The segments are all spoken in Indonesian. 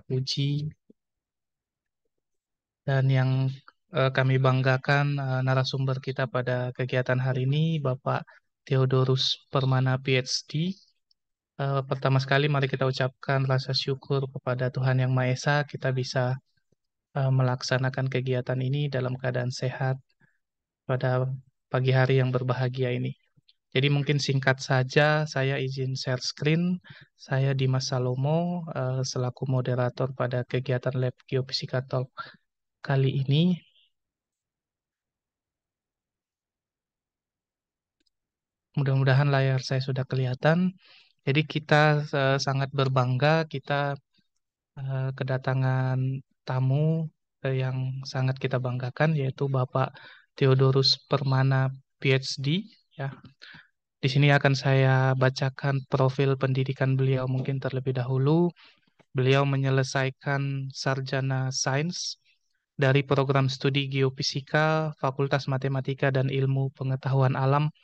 puji dan yang kami banggakan narasumber kita pada kegiatan hari ini Bapak Theodorus Permana PhD. Pertama sekali mari kita ucapkan rasa syukur kepada Tuhan Yang Maha Esa kita bisa melaksanakan kegiatan ini dalam keadaan sehat pada pagi hari yang berbahagia ini. Jadi mungkin singkat saja saya izin share screen. Saya Dimas Salomo selaku moderator pada kegiatan Lab Geofisika Talk kali ini. Mudah-mudahan layar saya sudah kelihatan. Jadi kita sangat berbangga kita kedatangan tamu yang sangat kita banggakan yaitu Bapak Theodorus Permana PhD ya. Di sini akan saya bacakan profil pendidikan beliau mungkin terlebih dahulu. Beliau menyelesaikan sarjana sains dari program studi Geofisika, Fakultas Matematika dan Ilmu Pengetahuan Alam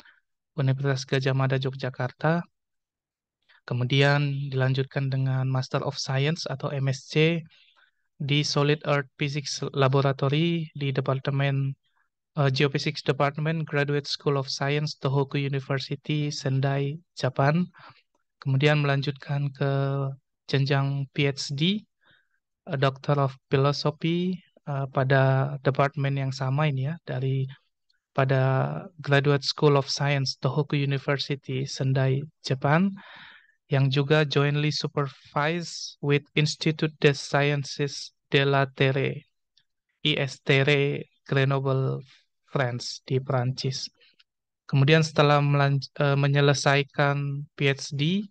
Universitas Gadjah Mada Yogyakarta. Kemudian dilanjutkan dengan Master of Science atau MSc di Solid Earth Physics Laboratory di Departemen Geophysics Department Graduate School of Science Tohoku University Sendai, Japan. Kemudian melanjutkan ke jenjang PhD Doctor of Philosophy pada departemen yang sama ini ya dari pada Graduate School of Science Tohoku University Sendai, Japan yang juga jointly supervised with Institut des Sciences de la Terre, ISTRE, Grenoble, France di Prancis. Kemudian setelah menyelesaikan PhD,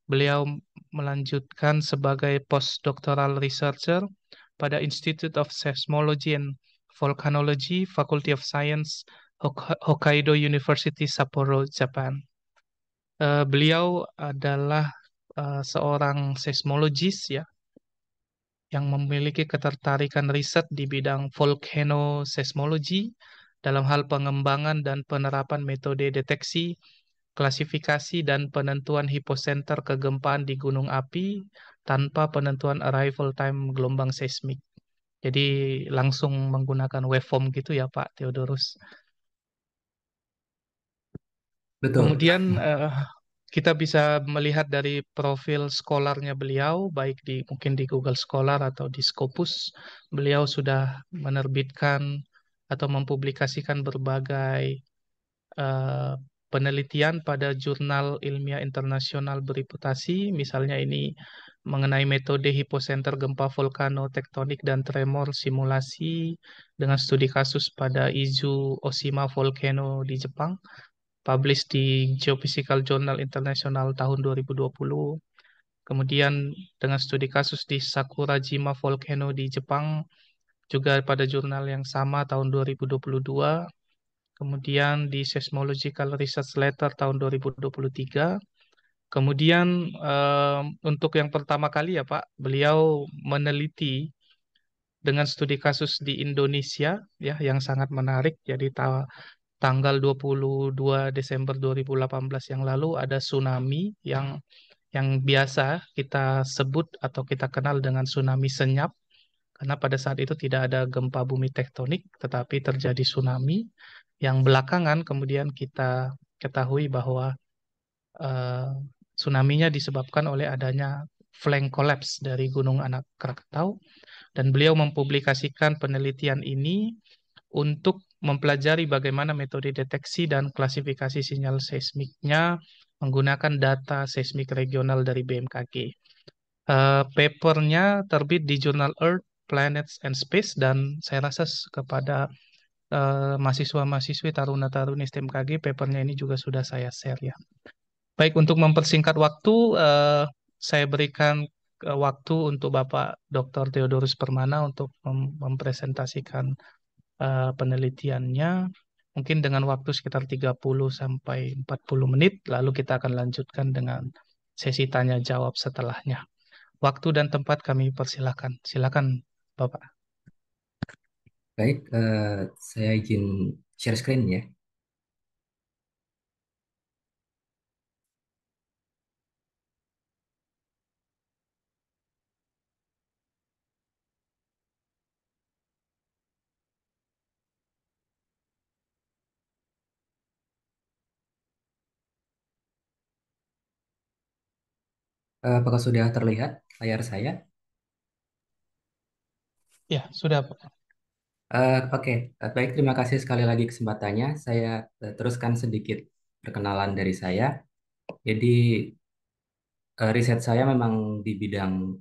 beliau melanjutkan sebagai postdoctoral researcher pada Institute of Seismology and Volcanology, Faculty of Science, Hokkaido University, Sapporo, Japan. Beliau adalah seorang seismologis ya yang memiliki ketertarikan riset di bidang volcanoseismology dalam hal pengembangan dan penerapan metode deteksi, klasifikasi dan penentuan hipocenter kegempaan di gunung api tanpa penentuan arrival time gelombang seismik. Jadi langsung menggunakan waveform gitu ya Pak Theodorus. Betul. Kemudian kita bisa melihat dari profil scholarnya beliau, baik di mungkin di Google Scholar atau di Scopus, beliau sudah menerbitkan atau mempublikasikan berbagai eh, penelitian pada jurnal ilmiah internasional bereputasi, misalnya ini mengenai metode hipocenter gempa volcano tektonik dan tremor simulasi dengan studi kasus pada Izu Oshima Volcano di Jepang published di Geophysical Journal International tahun 2020. Kemudian dengan studi kasus di Sakurajima Volcano di Jepang juga pada jurnal yang sama tahun 2022. Kemudian di Seismological Research Letter tahun 2023. Kemudian untuk yang pertama kali ya Pak, beliau meneliti dengan studi kasus di Indonesia ya yang sangat menarik. Jadi tanggal 22 Desember 2018 yang lalu ada tsunami yang biasa kita sebut atau kita kenal dengan tsunami senyap karena pada saat itu tidak ada gempa bumi tektonik tetapi terjadi tsunami yang belakangan kemudian kita ketahui bahwa eh, tsunaminya disebabkan oleh adanya flank collapse dari Gunung Anak Krakatau dan beliau mempublikasikan penelitian ini untuk mempelajari bagaimana metode deteksi dan klasifikasi sinyal seismiknya menggunakan data seismik regional dari BMKG. Papernya terbit di jurnal Earth, Planets, and Space dan saya rasa kepada mahasiswa-mahasiswi taruna-taruni STMKG, papernya ini juga sudah saya share ya. Baik, untuk mempersingkat waktu, saya berikan waktu untuk Bapak Dr. Theodorus Permana untuk mempresentasikan penelitiannya mungkin dengan waktu sekitar 30 sampai 40 menit lalu kita akan lanjutkan dengan sesi tanya jawab setelahnya. Waktu dan tempat kami persilakan. Silakan Bapak. Baik, saya izin share screen ya. Apakah sudah terlihat layar saya? Ya, sudah, Pak. Oke, baik. Terima kasih sekali lagi kesempatannya. Saya teruskan sedikit perkenalan dari saya. Jadi, riset saya memang di bidang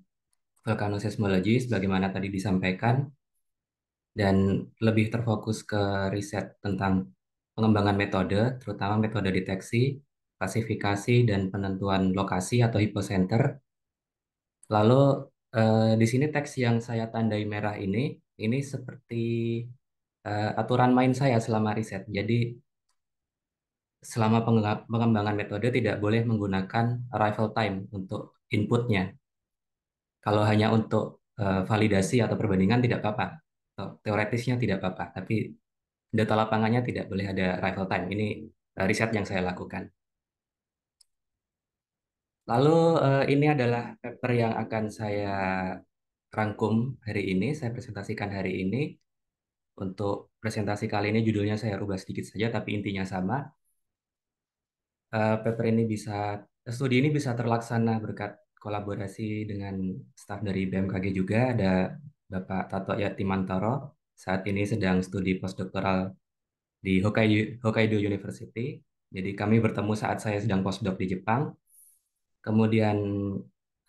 vulkanosesmologi, sebagaimana tadi disampaikan, dan lebih terfokus ke riset tentang pengembangan metode, terutama metode deteksi, klasifikasi, dan penentuan lokasi atau hypocenter. Lalu di sini teks yang saya tandai merah ini seperti aturan main saya selama riset. Jadi selama pengembangan metode tidak boleh menggunakan arrival time untuk inputnya. Kalau hanya untuk validasi atau perbandingan tidak apa-apa. Teoretisnya tidak apa-apa, tapi data lapangannya tidak boleh ada arrival time. Ini riset yang saya lakukan. Lalu ini adalah paper yang akan saya rangkum hari ini, saya presentasikan hari ini. Untuk presentasi kali ini judulnya saya rubah sedikit saja, tapi intinya sama. Paper ini studi ini bisa terlaksana berkat kolaborasi dengan staf dari BMKG juga. Ada Bapak Tato Yatimantoro, saat ini sedang studi postdoktoral di Hokkaido University. Jadi kami bertemu saat saya sedang postdoc di Jepang. Kemudian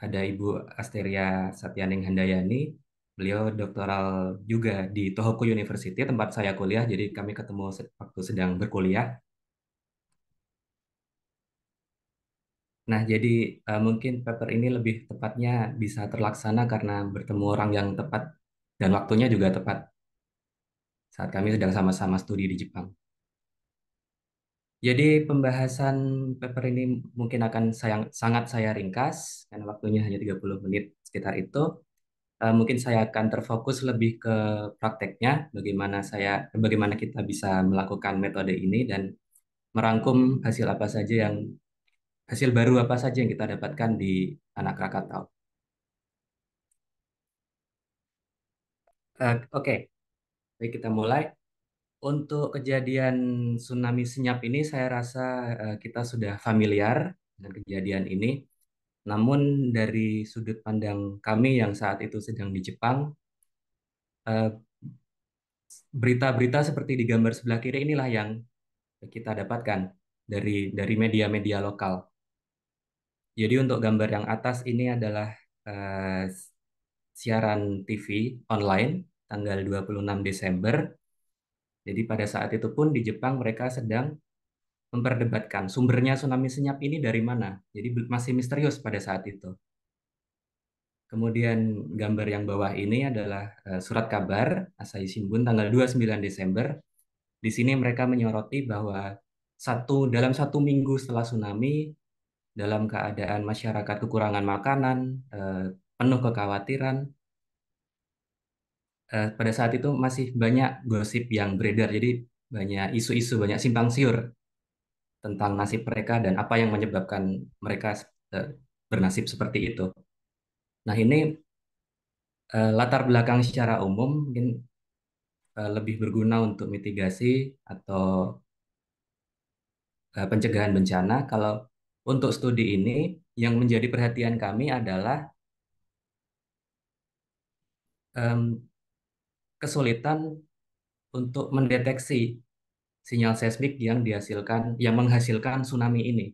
ada Ibu Asteria Satyaning Handayani. Beliau doktoral juga di Tohoku University, tempat saya kuliah. Jadi kami ketemu waktu sedang berkuliah. Nah, jadi mungkin paper ini lebih tepatnya bisa terlaksana karena bertemu orang yang tepat dan waktunya juga tepat saat kami sedang sama-sama studi di Jepang. Jadi pembahasan paper ini mungkin akan sangat saya ringkas karena waktunya hanya 30 menit sekitar itu. Mungkin saya akan terfokus lebih ke prakteknya, bagaimana kita bisa melakukan metode ini dan merangkum hasil baru apa saja yang kita dapatkan di anak Krakatau. Oke, baik kita mulai. Untuk kejadian tsunami senyap ini, saya rasa kita sudah familiar dengan kejadian ini. Namun dari sudut pandang kami yang saat itu sedang di Jepang, eh, berita-berita seperti di gambar sebelah kiri inilah yang kita dapatkan dari media-media lokal. Jadi untuk gambar yang atas ini adalah eh, siaran TV online tanggal 26 Desember. Jadi pada saat itu pun di Jepang mereka sedang memperdebatkan sumbernya tsunami senyap ini dari mana. Jadi masih misterius pada saat itu. Kemudian gambar yang bawah ini adalah surat kabar Asahi Shimbun tanggal 29 Desember. Di sini mereka menyoroti bahwa dalam 1 minggu setelah tsunami, dalam keadaan masyarakat kekurangan makanan, penuh kekhawatiran, pada saat itu masih banyak gosip yang beredar. Jadi banyak isu-isu, banyak simpang siur tentang nasib mereka dan apa yang menyebabkan mereka eh, bernasib seperti itu. Nah, ini latar belakang secara umum mungkin lebih berguna untuk mitigasi atau pencegahan bencana. Kalau untuk studi ini, yang menjadi perhatian kami adalah em, kesulitan untuk mendeteksi sinyal seismik yang menghasilkan tsunami ini,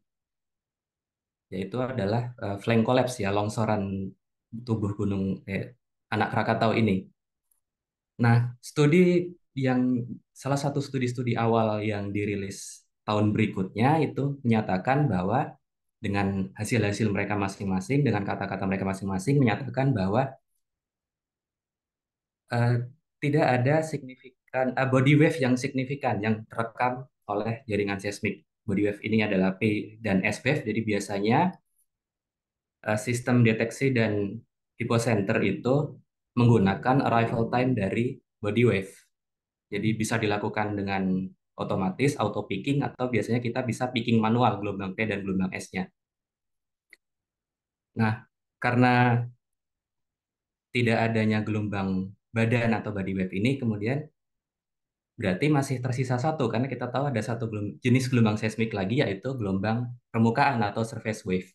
yaitu adalah flank collapse ya, longsoran tubuh gunung anak Krakatau ini. Nah, yang salah satu studi-studi awal yang dirilis tahun berikutnya itu menyatakan bahwa dengan hasil-hasil mereka masing-masing, dengan kata-kata mereka masing-masing, menyatakan bahwa eh, tidak ada body wave yang signifikan yang terekam oleh jaringan seismik. Body wave ini adalah P dan S wave, jadi biasanya sistem deteksi dan hypocenter itu menggunakan arrival time dari body wave. Jadi bisa dilakukan dengan otomatis, auto picking, atau biasanya kita bisa picking manual gelombang P dan gelombang S-nya. Nah, karena tidak adanya gelombang badan atau body wave ini, kemudian berarti masih tersisa satu, karena kita tahu ada satu jenis gelombang seismik lagi, yaitu gelombang permukaan atau surface wave.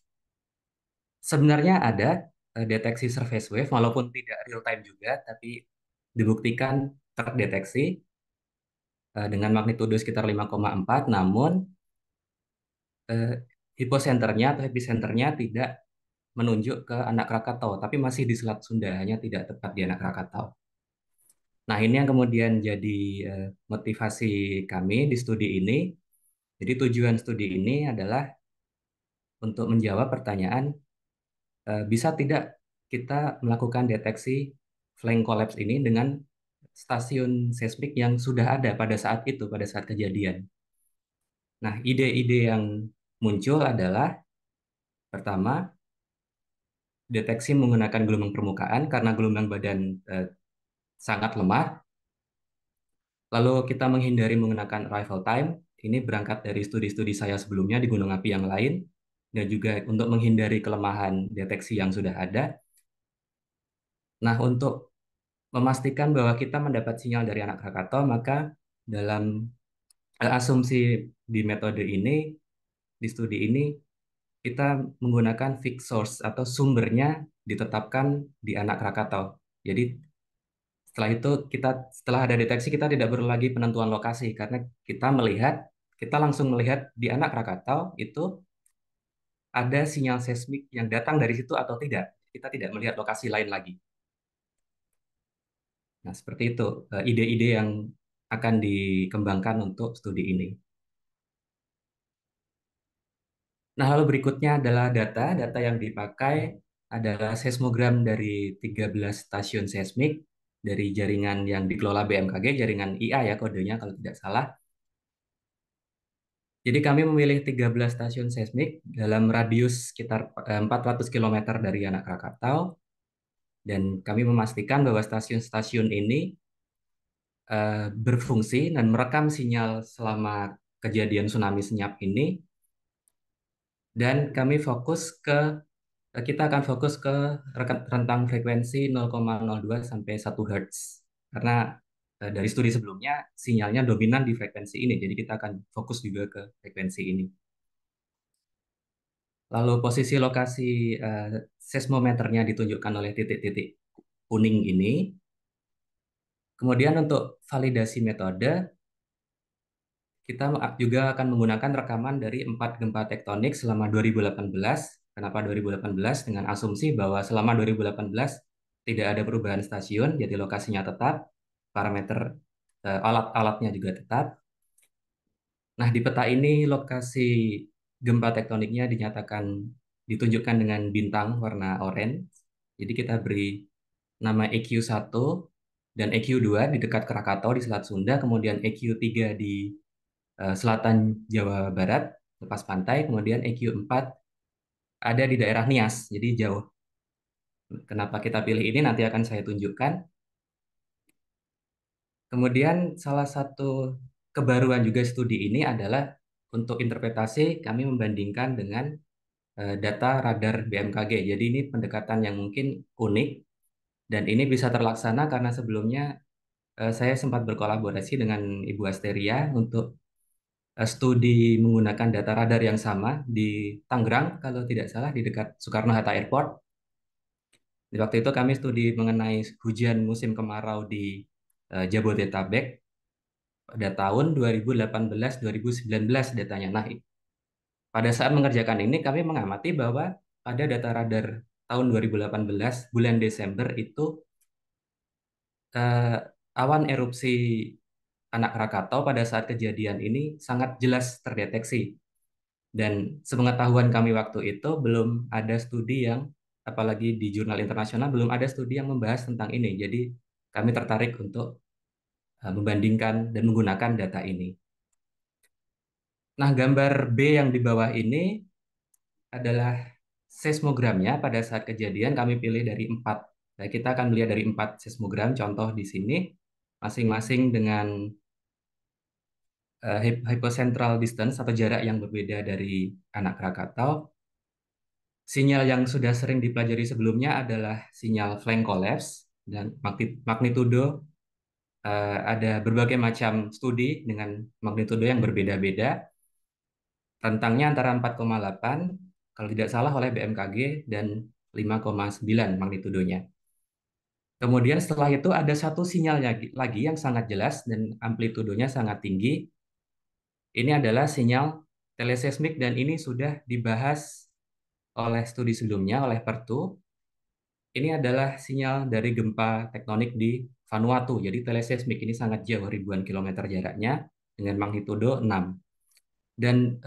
Sebenarnya ada deteksi surface wave, walaupun tidak real time juga, tapi dibuktikan terdeteksi dengan magnitudo sekitar 5,4, namun eh, hiposenternya atau episenternya tidak menunjuk ke anak Krakatau, tapi masih di Selat Sunda, hanya tidak tepat di anak Krakatau. Nah, ini yang kemudian jadi motivasi kami di studi ini. Jadi tujuan studi ini adalah untuk menjawab pertanyaan, bisa tidak kita melakukan deteksi flank collapse ini dengan stasiun seismik yang sudah ada pada saat itu, pada saat kejadian. Nah, ide-ide yang muncul adalah pertama, deteksi menggunakan gelombang permukaan karena gelombang badan sangat lemah. Lalu kita menghindari menggunakan arrival time. Ini berangkat dari studi-studi saya sebelumnya di gunung api yang lain. Dan juga untuk menghindari kelemahan deteksi yang sudah ada. Nah, untuk memastikan bahwa kita mendapat sinyal dari anak Krakatau, maka dalam asumsi di metode ini, di studi ini, kita menggunakan fixed source atau sumbernya ditetapkan di anak Krakatau. Jadi setelah itu setelah ada deteksi kita tidak perlu lagi penentuan lokasi karena kita langsung melihat di anak Krakatau itu ada sinyal seismik yang datang dari situ atau tidak. Kita tidak melihat lokasi lain lagi. Nah, seperti itu ide-ide yang akan dikembangkan untuk studi ini. Nah, lalu berikutnya adalah data yang dipakai adalah seismogram dari 13 stasiun seismik dari jaringan yang dikelola BMKG, jaringan IA ya kodenya kalau tidak salah. Jadi kami memilih 13 stasiun seismik dalam radius sekitar 400 km dari anak Krakatau dan kami memastikan bahwa stasiun-stasiun ini berfungsi dan merekam sinyal selama kejadian tsunami senyap ini dan kita akan fokus ke rentang frekuensi 0,02 sampai 1 Hz karena dari studi sebelumnya sinyalnya dominan di frekuensi ini jadi kita akan fokus juga ke frekuensi ini. Lalu posisi lokasi seismometernya ditunjukkan oleh titik-titik kuning ini. Kemudian untuk validasi metode, kita juga akan menggunakan rekaman dari 4 gempa tektonik selama 2018. Kenapa 2018? Dengan asumsi bahwa selama 2018 tidak ada perubahan stasiun, jadi lokasinya tetap, parameter alat-alatnya juga tetap. Nah, di peta ini lokasi gempa tektoniknya ditunjukkan dengan bintang warna oranye. Jadi kita beri nama EQ1 dan EQ2 di dekat Krakatau di Selat Sunda, kemudian EQ3 di selatan Jawa Barat, lepas pantai, kemudian EQ4 ada di daerah Nias, jadi jauh. Kenapa kita pilih ini nanti akan saya tunjukkan. Kemudian salah satu kebaruan juga studi ini adalah untuk interpretasi kami membandingkan dengan data radar BMKG. Jadi ini pendekatan yang mungkin unik dan ini bisa terlaksana karena sebelumnya saya sempat berkolaborasi dengan Ibu Asteria untuk studi menggunakan data radar yang sama di Tangerang, kalau tidak salah di dekat Soekarno-Hatta Airport. Di waktu itu kami studi mengenai hujan musim kemarau di Jabodetabek pada tahun 2018-2019 datanya. Nah, pada saat mengerjakan ini kami mengamati bahwa pada data radar tahun 2018 bulan Desember itu eh, awan erupsi anak Krakatau pada saat kejadian ini sangat jelas terdeteksi. Dan sepengetahuan kami waktu itu belum ada studi yang, apalagi di jurnal internasional, belum ada studi yang membahas tentang ini. Jadi kami tertarik untuk membandingkan dan menggunakan data ini. Nah, gambar B yang di bawah ini adalah seismogramnya pada saat kejadian kami pilih dari 4. Nah, kita akan melihat dari 4 seismogram, contoh di sini, masing-masing dengan hypocentral distance atau jarak yang berbeda dari anak Krakatau. Sinyal yang sudah sering dipelajari sebelumnya adalah sinyal flank collapse dan magnitudo ada berbagai macam studi dengan magnitudo yang berbeda-beda. Rentangnya antara 4,8 kalau tidak salah oleh BMKG dan 5,9 magnitudonya. Kemudian setelah itu ada satu sinyal lagi yang sangat jelas dan amplitudonya sangat tinggi. Ini adalah sinyal teleseismik dan ini sudah dibahas oleh studi sebelumnya oleh Pertu. Ini adalah sinyal dari gempa tektonik di Vanuatu. Jadi teleseismik ini sangat jauh, ribuan kilometer jaraknya dengan magnitudo 6. Dan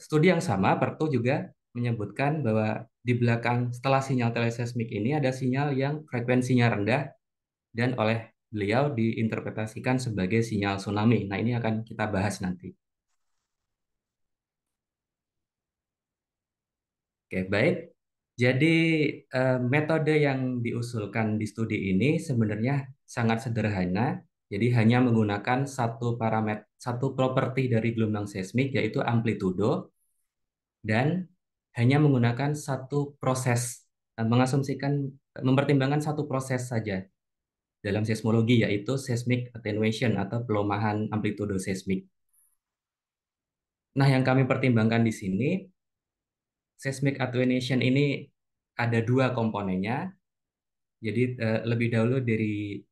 studi yang sama, Pertu juga menyebutkan bahwa di belakang setelah sinyal teleseismik ini ada sinyal yang frekuensinya rendah dan oleh beliau diinterpretasikan sebagai sinyal tsunami. Nah, ini akan kita bahas nanti. Oke, baik. Jadi metode yang diusulkan di studi ini sebenarnya sangat sederhana. Jadi hanya menggunakan satu parameter, satu properti dari gelombang seismik yaitu amplitudo dan hanya menggunakan satu proses, mengasumsikan, mempertimbangkan satu proses saja dalam seismologi yaitu seismic attenuation atau pelemahan amplitudo seismik. Nah, yang kami pertimbangkan di sini seismic attenuation ini ada dua komponennya. Jadi lebih dahulu dari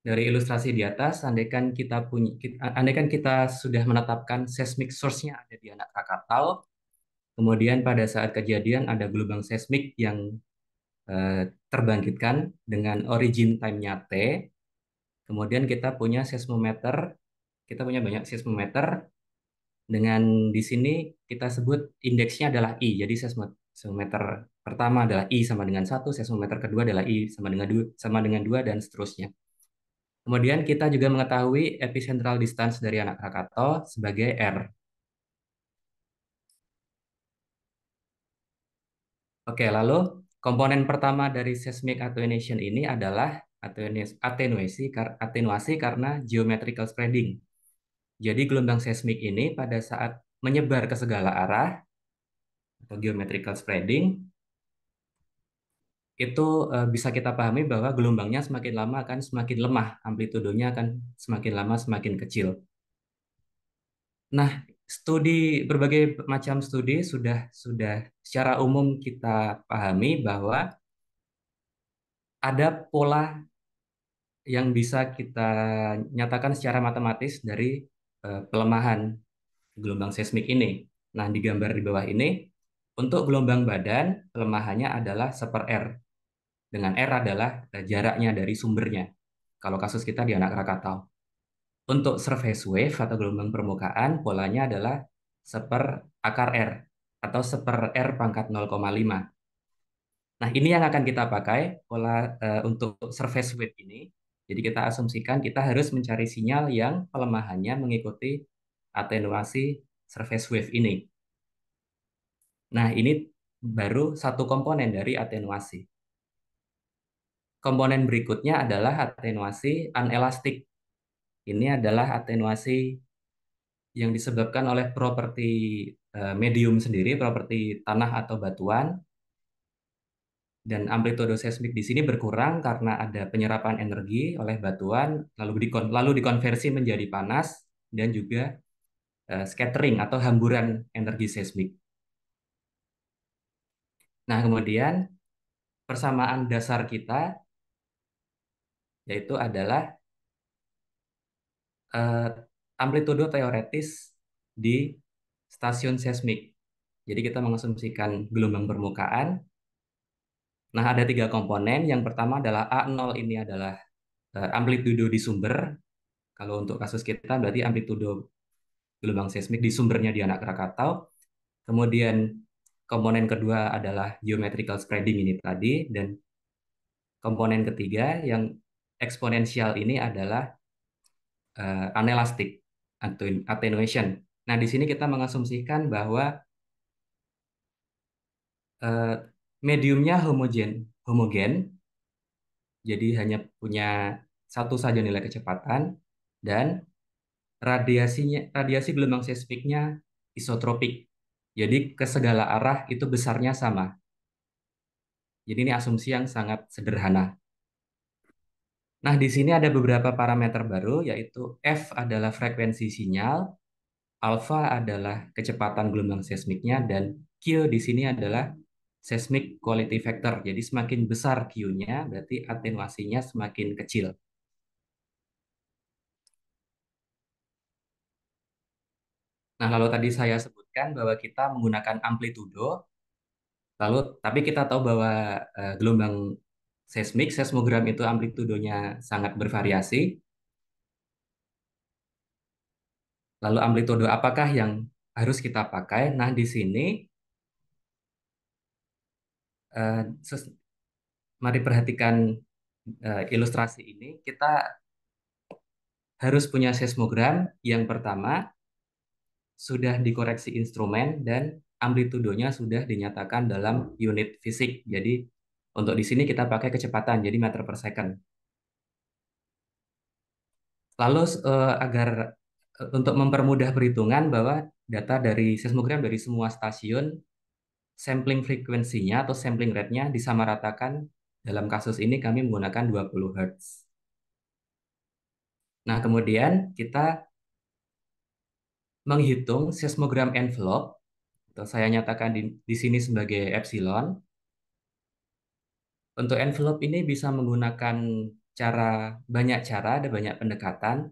ilustrasi di atas, andaikan kita sudah menetapkan seismic source-nya ada di anak Krakatau, kemudian pada saat kejadian ada gelombang seismik yang terbangkitkan dengan origin time-nya T, kemudian kita punya banyak seismometer dengan di sini kita sebut indeksnya adalah I. Jadi seismometer pertama adalah I sama dengan 1, seismometer kedua adalah I sama dengan 2 dan seterusnya. Kemudian kita juga mengetahui epicentral distance dari anak Krakatau sebagai R. Oke, lalu komponen pertama dari seismic attenuation ini adalah atenuasi karena geometrical spreading. Jadi gelombang seismik ini pada saat menyebar ke segala arah atau geometrical spreading itu bisa kita pahami bahwa gelombangnya semakin lama akan semakin lemah, amplitudonya akan semakin lama semakin kecil. Nah, berbagai macam studi sudah secara umum kita pahami bahwa ada pola yang bisa kita nyatakan secara matematis dari pelemahan gelombang seismik ini. Nah, di gambar di bawah ini, untuk gelombang badan, pelemahannya adalah seper R. Dengan R adalah jaraknya dari sumbernya. Kalau kasus kita di anak Krakatau. Untuk surface wave atau gelombang permukaan, polanya adalah seper akar R atau seper R pangkat 0,5. Nah, ini yang akan kita pakai pola untuk surface wave ini. Jadi kita asumsikan kita harus mencari sinyal yang pelemahannya mengikuti atenuasi surface wave ini. Nah, ini baru satu komponen dari atenuasi. Komponen berikutnya adalah atenuasi anelastik. Ini adalah atenuasi yang disebabkan oleh properti medium sendiri, properti tanah atau batuan, dan amplitudo seismik di sini berkurang karena ada penyerapan energi oleh batuan, lalu dikonversi menjadi panas, dan juga scattering atau hamburan energi seismik. Nah, kemudian persamaan dasar kita yaitu adalah eh, amplitudo teoretis di stasiun seismik. Jadi kita mengasumsikan gelombang permukaan. Nah, ada tiga komponen. Yang pertama adalah A0 ini adalah amplitudo di sumber. Kalau untuk kasus kita berarti amplitudo gelombang seismik di sumbernya di anak Krakatau. Kemudian komponen kedua adalah geometrical spreading ini tadi. Dan komponen ketiga yang eksponensial ini adalah anelastik attenuation. Nah, di sini kita mengasumsikan bahwa eh, mediumnya homogen, jadi hanya punya satu saja nilai kecepatan, dan radiasi gelombang seismiknya isotropik. Jadi ke segala arah itu besarnya sama. Jadi ini asumsi yang sangat sederhana. Nah, di sini ada beberapa parameter baru, yaitu F adalah frekuensi sinyal, alfa adalah kecepatan gelombang seismiknya dan Q di sini adalah seismic quality factor. Jadi semakin besar Q-nya berarti atenuasinya semakin kecil. Nah, lalu tadi saya sebutkan bahwa kita menggunakan amplitudo, lalu tapi kita tahu bahwa gelombang seismik, seismogram itu amplitudonya sangat bervariasi. Lalu amplitudo apakah yang harus kita pakai? Nah, di sini eh, mari perhatikan ilustrasi ini. Kita harus punya seismogram yang pertama sudah dikoreksi instrumen dan amplitudonya sudah dinyatakan dalam unit fisik. Jadi untuk di sini kita pakai kecepatan, jadi meter per second. Lalu agar untuk mempermudah perhitungan bahwa data dari seismogram dari semua stasiun, sampling frekuensinya atau sampling rate-nya disamaratakan. Dalam kasus ini kami menggunakan 20 Hz. Nah, kemudian kita menghitung seismogram envelope, atau saya nyatakan di sini sebagai epsilon. Untuk envelope ini bisa menggunakan banyak cara, ada banyak pendekatan.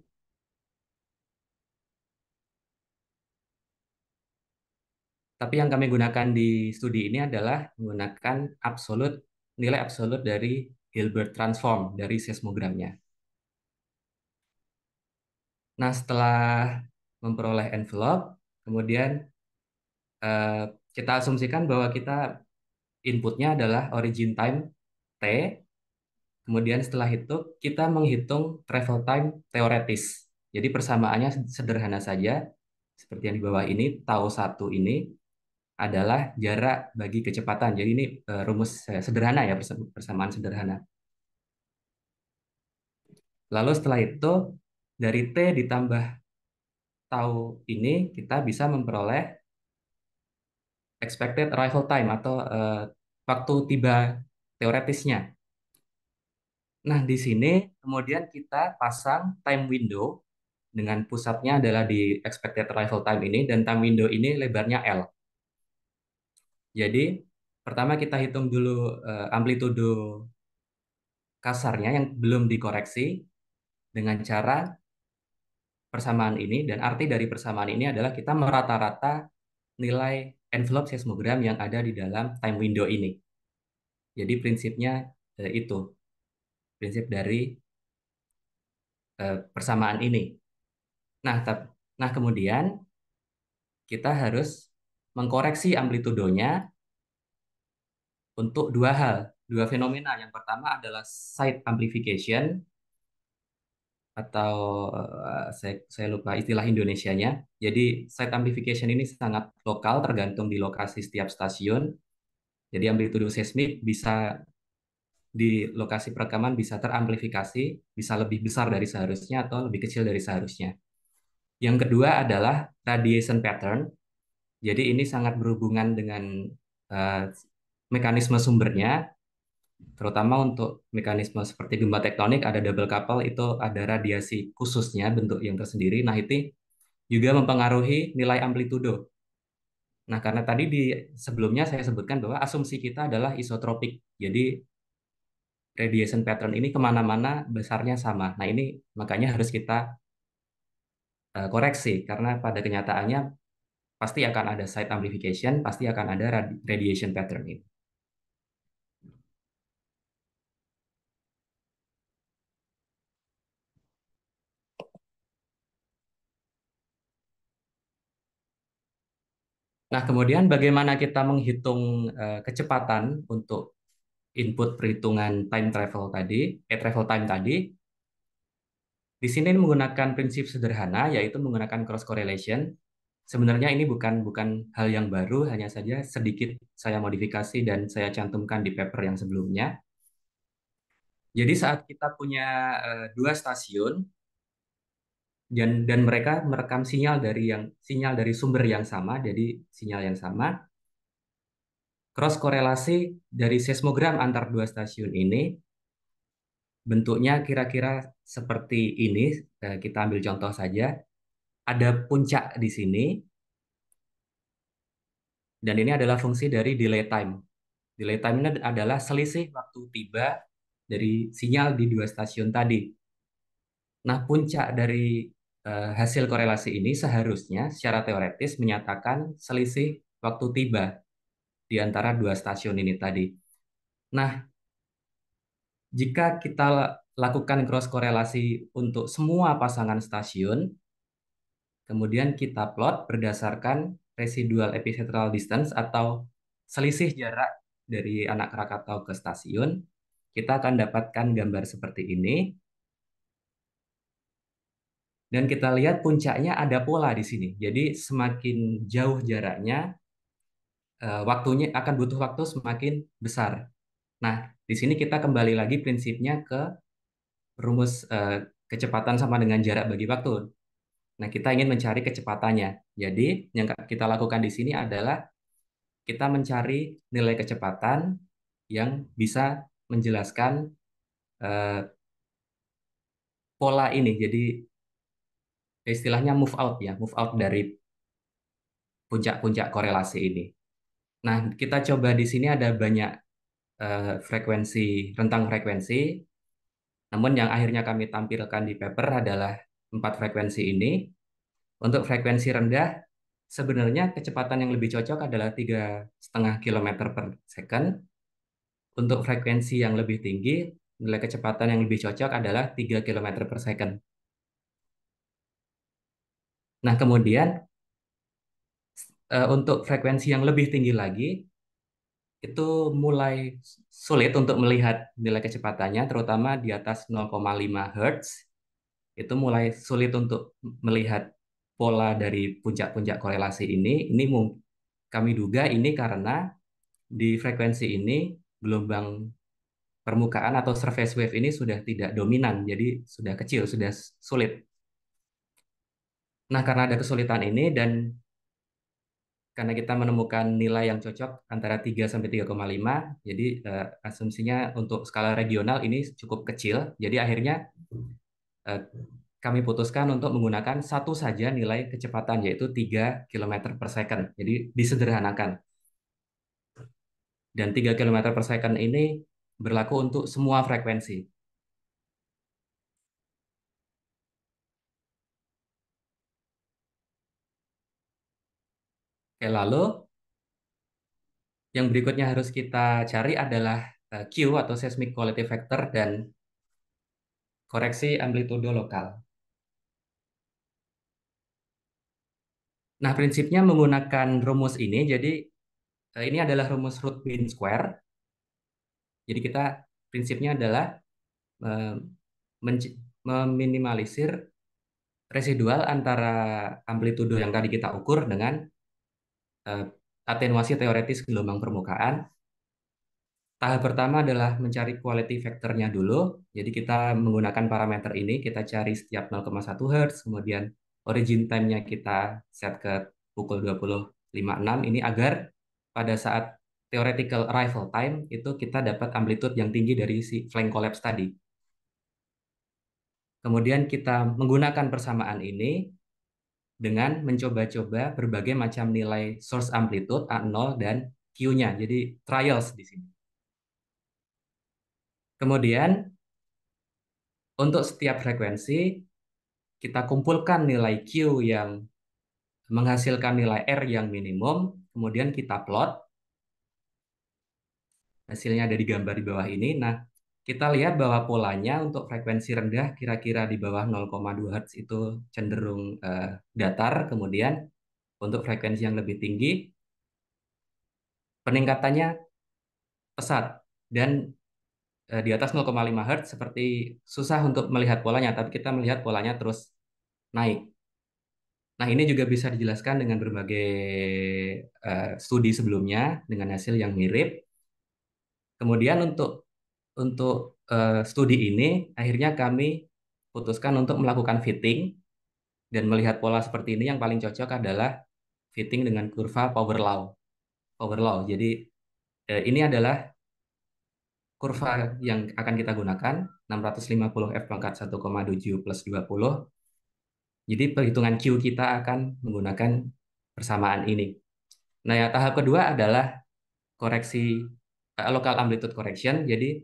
Tapi yang kami gunakan di studi ini adalah menggunakan nilai absolut dari Hilbert transform dari seismogramnya. Nah, setelah memperoleh envelope, kemudian eh, kita asumsikan bahwa inputnya adalah origin time T. Kemudian setelah itu kita menghitung travel time teoretis. Jadi persamaannya sederhana saja, seperti yang di bawah ini, tau 1 ini adalah jarak bagi kecepatan. Jadi ini rumus sederhana ya, persamaan sederhana. Lalu setelah itu dari T ditambah tau ini kita bisa memperoleh expected arrival time atau waktu tiba teoretisnya. Nah, di sini kemudian kita pasang time window dengan pusatnya adalah di expected arrival time ini dan time window ini lebarnya L. Jadi pertama kita hitung dulu amplitudo kasarnya yang belum dikoreksi dengan cara persamaan ini, dan arti dari persamaan ini adalah kita merata-rata nilai envelope seismogram yang ada di dalam time window ini. Jadi prinsipnya itu, prinsip dari persamaan ini. Nah, nah kemudian kita harus mengkoreksi amplitudonya untuk dua hal, dua fenomena. Yang pertama adalah side amplification atau saya lupa istilah Indonesianya. Jadi site amplification ini sangat lokal, tergantung di lokasi setiap stasiun. Jadi amplitudo seismik bisa di lokasi perekaman bisa teramplifikasi, bisa lebih besar dari seharusnya atau lebih kecil dari seharusnya. Yang kedua adalah radiation pattern. Jadi ini sangat berhubungan dengan uh, mekanisme sumbernya, terutama untuk mekanisme seperti gempa tektonik ada double couple, itu ada radiasi khususnya bentuk yang tersendiri. Nah, itu juga mempengaruhi nilai amplitudo. Nah, karena tadi sebelumnya saya sebutkan bahwa asumsi kita adalah isotropik. Jadi radiation pattern ini kemana-mana besarnya sama. Nah, ini makanya harus kita koreksi karena pada kenyataannya pasti akan ada side amplification, pasti akan ada radiation pattern ini. Nah, kemudian bagaimana kita menghitung kecepatan untuk input perhitungan travel time tadi? Di sini menggunakan prinsip sederhana, yaitu menggunakan cross correlation. Sebenarnya ini bukan bukan hal yang baru, hanya saja sedikit saya modifikasi dan saya cantumkan di paper yang sebelumnya. Jadi saat kita punya dua stasiun dan mereka merekam sinyal dari sumber yang sama, jadi sinyal yang sama, cross korelasi dari seismogram antar dua stasiun ini bentuknya kira-kira seperti ini. Kita ambil contoh saja. ada puncak di sini, dan ini adalah fungsi dari delay time. Delay time ini adalah selisih waktu tiba dari sinyal di dua stasiun tadi. Nah, puncak dari hasil korelasi ini seharusnya secara teoretis menyatakan selisih waktu tiba di antara dua stasiun ini tadi. Nah, jika kita lakukan cross korelasi untuk semua pasangan stasiun, kemudian kita plot berdasarkan residual epicentral distance atau selisih jarak dari anak Krakatau ke stasiun, kita akan dapatkan gambar seperti ini. Dan kita lihat puncaknya ada pola di sini. Jadi semakin jauh jaraknya, waktunya akan butuh waktu semakin besar. Nah, di sini kita kembali lagi prinsipnya ke rumus kecepatan sama dengan jarak bagi waktu. Nah, kita ingin mencari kecepatannya. Jadi, yang kita lakukan di sini adalah kita mencari nilai kecepatan yang bisa menjelaskan eh, pola ini. Jadi, istilahnya move out ya, move out dari puncak-puncak korelasi ini. Nah, kita coba di sini ada banyak frekuensi, rentang frekuensi. Namun yang akhirnya kami tampilkan di paper adalah 4 frekuensi ini. Untuk frekuensi rendah, sebenarnya kecepatan yang lebih cocok adalah 3,5 km per second. Untuk frekuensi yang lebih tinggi, nilai kecepatan yang lebih cocok adalah 3 km per second. Nah, kemudian untuk frekuensi yang lebih tinggi lagi, itu mulai sulit untuk melihat nilai kecepatannya, terutama di atas 0,5 Hz. Itu mulai sulit untuk melihat pola dari puncak-puncak korelasi ini. Kami duga ini karena di frekuensi ini gelombang permukaan atau surface wave ini sudah tidak dominan, jadi sudah kecil, sudah sulit. Nah, karena ada kesulitan ini dan karena kita menemukan nilai yang cocok antara 3 sampai 3,5, jadi asumsinya untuk skala regional ini cukup kecil. Jadi akhirnya eh, kami putuskan untuk menggunakan satu saja nilai kecepatan, yaitu 3 km per second. Jadi disederhanakan. Dan 3 km per second ini berlaku untuk semua frekuensi. Oke, lalu yang berikutnya harus kita cari adalah Q atau seismic quality factor dan koreksi amplitudo lokal. Nah, prinsipnya menggunakan rumus ini, jadi ini adalah rumus root mean square. Jadi kita prinsipnya adalah eh, meminimalisir residual antara amplitudo yang tadi kita ukur dengan eh, atenuasi teoretis gelombang permukaan. Tahap pertama adalah mencari quality factor-nya dulu. Jadi kita menggunakan parameter ini, kita cari setiap 0,1 Hz, kemudian origin time-nya kita set ke pukul 20.56 ini agar pada saat theoretical arrival time itu kita dapat amplitude yang tinggi dari si flank collapse tadi. Kemudian kita menggunakan persamaan ini dengan mencoba-coba berbagai macam nilai source amplitude A0 dan Q-nya. Jadi trials di sini. Kemudian untuk setiap frekuensi kita kumpulkan nilai Q yang menghasilkan nilai R yang minimum, kemudian kita plot. Hasilnya ada di gambar di bawah ini. Nah, kita lihat bahwa polanya untuk frekuensi rendah kira-kira di bawah 0,2 Hz itu cenderung datar. Kemudian untuk frekuensi yang lebih tinggi, peningkatannya pesat. Dan di atas 0,5 Hz seperti susah untuk melihat polanya, tapi kita melihat polanya terus naik. Nah, ini juga bisa dijelaskan dengan berbagai studi sebelumnya dengan hasil yang mirip. Kemudian untuk studi ini akhirnya kami putuskan untuk melakukan fitting dan melihat pola seperti ini yang paling cocok adalah fitting dengan kurva power law. Power law. Jadi ini adalah kurva yang akan kita gunakan 650 f pangkat 1,7 plus 20 Jadi perhitungan Q kita akan menggunakan persamaan ini. Nah, ya, tahap kedua adalah koreksi local amplitude correction. Jadi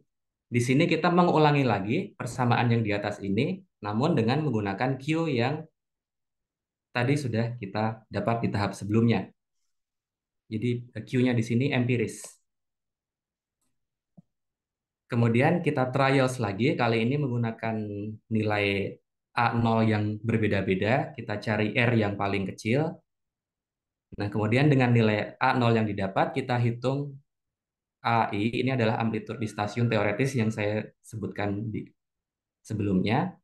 di sini kita mengulangi lagi persamaan yang di atas ini, namun dengan menggunakan Q yang tadi sudah kita dapat di tahap sebelumnya. Jadi Q-nya di sini empiris. Kemudian kita trials lagi, kali ini menggunakan nilai A0 yang berbeda-beda. Kita cari R yang paling kecil. Nah, kemudian dengan nilai A0 yang didapat, kita hitung AI. Ini adalah amplitude di stasiun teoretis yang saya sebutkan di sebelumnya.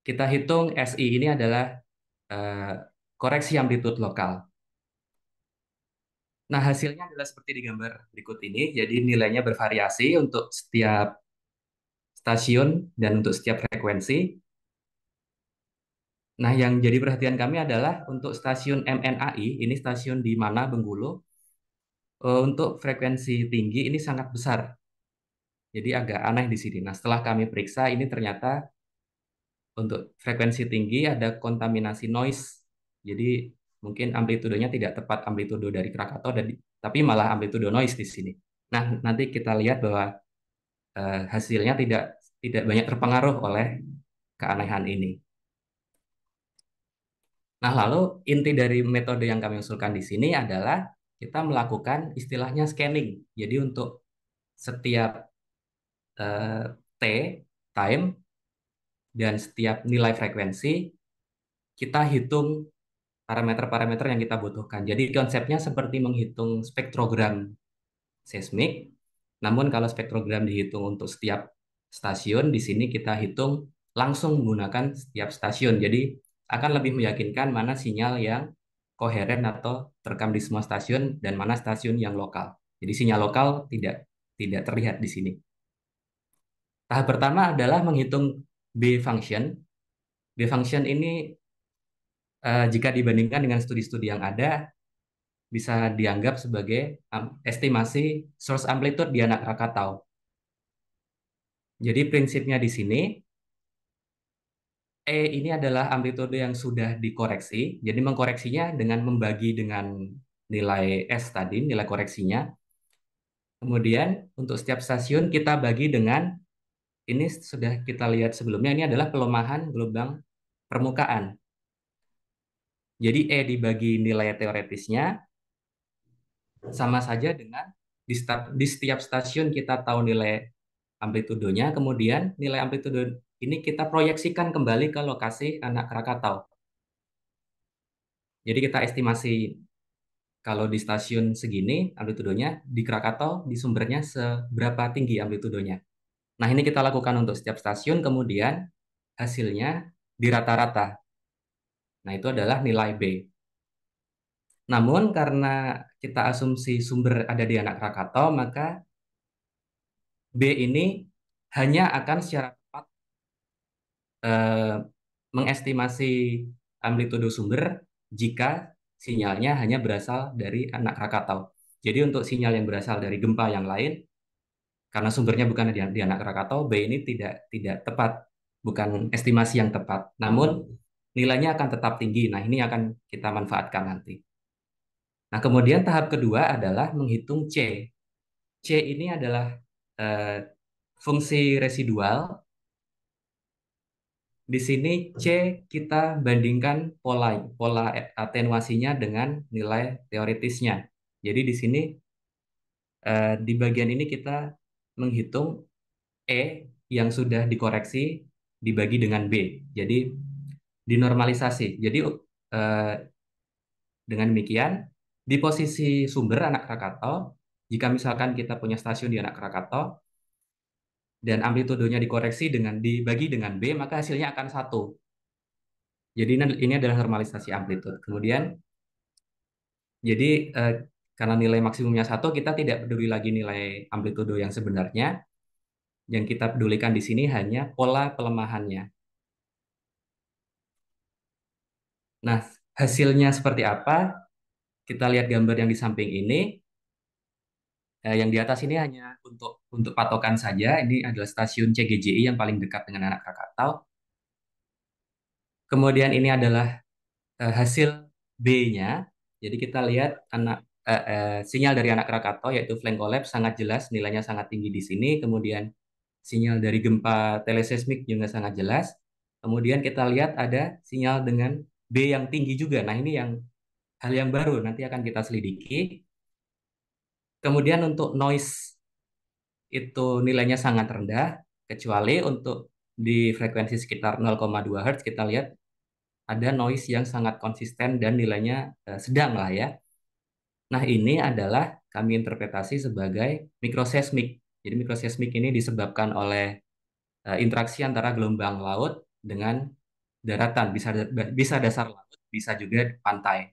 Kita hitung SI ini adalah eh, koreksi amplitude lokal. Nah, hasilnya adalah seperti di gambar berikut ini. Jadi nilainya bervariasi untuk setiap stasiun dan untuk setiap frekuensi. Nah, yang jadi perhatian kami adalah untuk stasiun MNAI, ini stasiun di mana Bengkulu, untuk frekuensi tinggi ini sangat besar. Jadi agak aneh di sini. Nah, setelah kami periksa, ini ternyata untuk frekuensi tinggi ada kontaminasi noise. Jadi mungkin amplitudenya tidak tepat amplitudo dari Krakatau, tapi malah amplitudo noise di sini. Nah, nanti kita lihat bahwa hasilnya tidak tidak banyak terpengaruh oleh keanehan ini. Nah, lalu inti dari metode yang kami usulkan di sini adalah kita melakukan istilahnya scanning. Jadi untuk setiap eh, T, time, dan setiap nilai frekuensi, kita hitung parameter-parameter yang kita butuhkan. Jadi konsepnya seperti menghitung spektrogram seismik, namun kalau spektrogram dihitung untuk setiap stasiun, di sini kita hitung langsung menggunakan setiap stasiun. Jadi akan lebih meyakinkan mana sinyal yang koheren atau terekam di semua stasiun dan mana stasiun yang lokal. Jadi sinyal lokal tidak tidak terlihat di sini. Tahap pertama adalah menghitung B function. B function ini jika dibandingkan dengan studi-studi yang ada bisa dianggap sebagai estimasi source amplitude di anak Krakatau. Jadi prinsipnya di sini ini adalah amplitude yang sudah dikoreksi. Jadi mengkoreksinya dengan membagi dengan nilai S tadi, nilai koreksinya. Kemudian untuk setiap stasiun kita bagi dengan, ini sudah kita lihat sebelumnya, ini adalah pelemahan gelombang permukaan. Jadi dibagi nilai teoretisnya sama saja dengan di setiap stasiun kita tahu nilai amplitudonya, kemudian nilai amplitudo ini kita proyeksikan kembali ke lokasi anak Krakatau. Jadi kita estimasi kalau di stasiun segini amplitudonya, di Krakatau di sumbernya seberapa tinggi amplitudonya. Nah, ini kita lakukan untuk setiap stasiun, kemudian hasilnya di rata-rata. Nah, itu adalah nilai B. Namun karena kita asumsi sumber ada di anak Krakatau, maka B ini hanya akan secara tepat eh, mengestimasi amplitudo sumber jika sinyalnya hanya berasal dari anak Krakatau. Jadi untuk sinyal yang berasal dari gempa yang lain, karena sumbernya bukan di anak Krakatau, B ini tidak tepat, bukan estimasi yang tepat. Namun nilainya akan tetap tinggi. Nah, ini akan kita manfaatkan nanti. Nah, kemudian tahap kedua adalah menghitung C. C ini adalah eh, fungsi residual. Di sini C kita bandingkan pola pola atenuasinya dengan nilai teoritisnya. Jadi di sini di bagian ini kita menghitung E yang sudah dikoreksi dibagi dengan B. Jadi dinormalisasi. Jadi eh, dengan demikian di posisi sumber anak Krakatau, jika misalkan kita punya stasiun di anak Krakatau dan amplitudonya dikoreksi dengan dibagi dengan B, maka hasilnya akan satu. Jadi ini adalah normalisasi amplitude. Kemudian, jadi karena nilai maksimumnya satu, kita tidak peduli lagi nilai amplitudo yang sebenarnya. Yang kita pedulikan di sini hanya pola pelemahannya. Nah, hasilnya seperti apa? Kita lihat gambar yang di samping ini. Yang di atas ini hanya untuk patokan saja. Ini adalah stasiun CGJI yang paling dekat dengan anak Krakatau. Kemudian ini adalah hasil B-nya. Jadi kita lihat sinyal dari anak Krakatau yaitu flank collapse sangat jelas, nilainya sangat tinggi di sini. Kemudian sinyal dari gempa teleseismik juga sangat jelas. Kemudian kita lihat ada sinyal dengan B yang tinggi juga. Nah, ini yang hal yang baru nanti akan kita selidiki. Kemudian untuk noise itu nilainya sangat rendah, kecuali untuk di frekuensi sekitar 0,2 Hz kita lihat ada noise yang sangat konsisten dan nilainya sedang lah ya. Nah, ini adalah kami interpretasi sebagai mikroseismik. Jadi mikroseismik ini disebabkan oleh interaksi antara gelombang laut dengan daratan, bisa dasar laut, bisa juga pantai.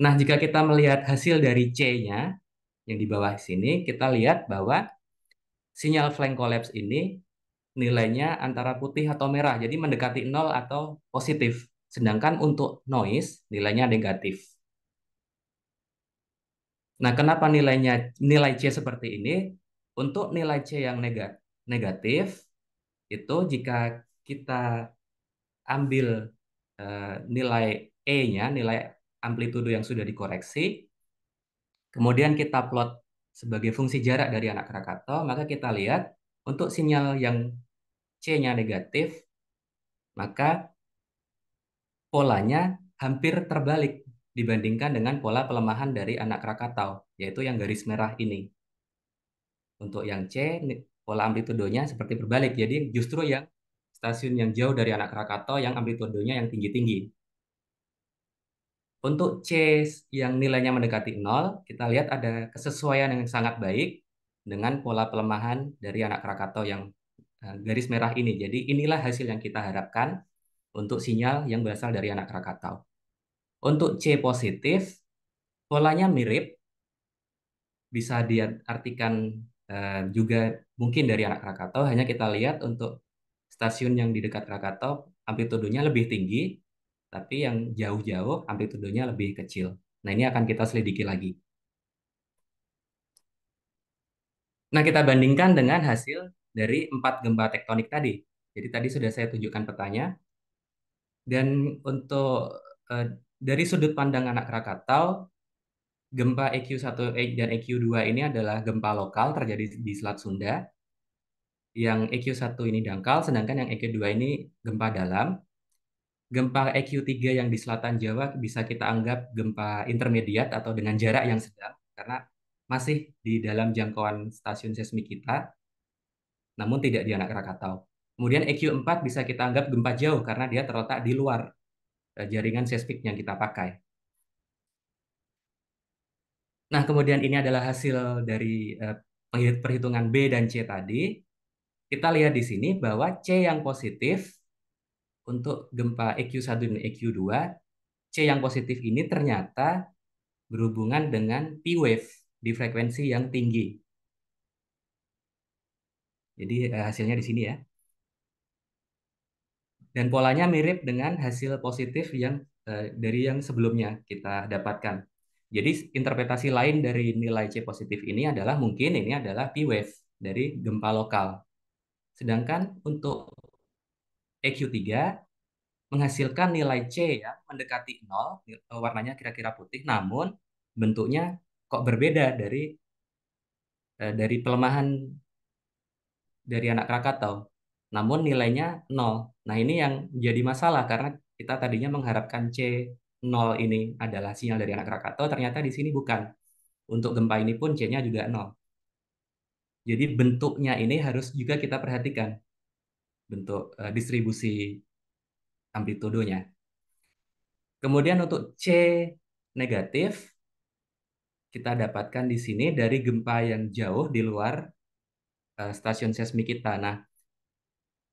Nah, jika kita melihat hasil dari C-nya yang di bawah sini, kita lihat bahwa sinyal flank collapse ini nilainya antara putih atau merah, jadi mendekati nol atau positif. Sedangkan untuk noise nilainya negatif. Nah, kenapa nilai C seperti ini? Untuk nilai C yang negatif itu jika kita ambil nilai E-nya, nilai amplitudo yang sudah dikoreksi, kemudian kita plot sebagai fungsi jarak dari anak Krakatau, maka kita lihat untuk sinyal yang C-nya negatif, maka polanya hampir terbalik dibandingkan dengan pola pelemahan dari anak Krakatau, yaitu yang garis merah ini. Untuk yang C, pola amplitudonya seperti berbalik. Jadi justru yang stasiun yang jauh dari anak Krakatau yang amplitudonya yang tinggi-tinggi. Untuk C yang nilainya mendekati nol, kita lihat ada kesesuaian yang sangat baik dengan pola pelemahan dari anak Krakatau yang garis merah ini. Jadi inilah hasil yang kita harapkan untuk sinyal yang berasal dari anak Krakatau. Untuk C positif, polanya mirip, bisa diartikan juga mungkin dari anak Krakatau, hanya kita lihat untuk stasiun yang di dekat Krakatau amplitudonya lebih tinggi, tapi yang jauh-jauh amplitudonya lebih kecil. Nah, ini akan kita selidiki lagi. Nah, kita bandingkan dengan hasil dari 4 gempa tektonik tadi. Jadi tadi sudah saya tunjukkan petanya. Dan untuk dari sudut pandang anak Krakatau, gempa EQ1 dan EQ2 ini adalah gempa lokal terjadi di Selat Sunda. Yang EQ1 ini dangkal, sedangkan yang EQ2 ini gempa dalam. Gempa EQ3 yang di selatan Jawa bisa kita anggap gempa intermediat atau dengan jarak yang sedang, karena masih di dalam jangkauan stasiun seismik kita, namun tidak di anak Krakatau. Kemudian EQ4 bisa kita anggap gempa jauh karena dia terletak di luar jaringan seismik yang kita pakai. Nah, kemudian ini adalah hasil dari perhitungan B dan C tadi. Kita lihat di sini bahwa C yang positif untuk gempa EQ1 dan EQ2, C yang positif ini ternyata berhubungan dengan P wave di frekuensi yang tinggi. Jadi hasilnya di sini ya. Dan polanya mirip dengan hasil positif yang dari yang sebelumnya kita dapatkan. Jadi interpretasi lain dari nilai C positif ini adalah mungkin ini adalah P wave dari gempa lokal. Sedangkan untuk EQ3 menghasilkan nilai C yang mendekati 0, warnanya kira-kira putih, namun bentuknya kok berbeda dari pelemahan dari anak Krakatau. Namun nilainya 0. Nah, ini yang jadi masalah karena kita tadinya mengharapkan C0 ini adalah sinyal dari anak Krakatau, ternyata di sini bukan. Untuk gempa ini pun C-nya juga 0. Jadi bentuknya ini harus juga kita perhatikan, bentuk distribusi amplitudonya. Kemudian untuk C negatif, kita dapatkan di sini dari gempa yang jauh di luar stasiun seismik kita. Nah,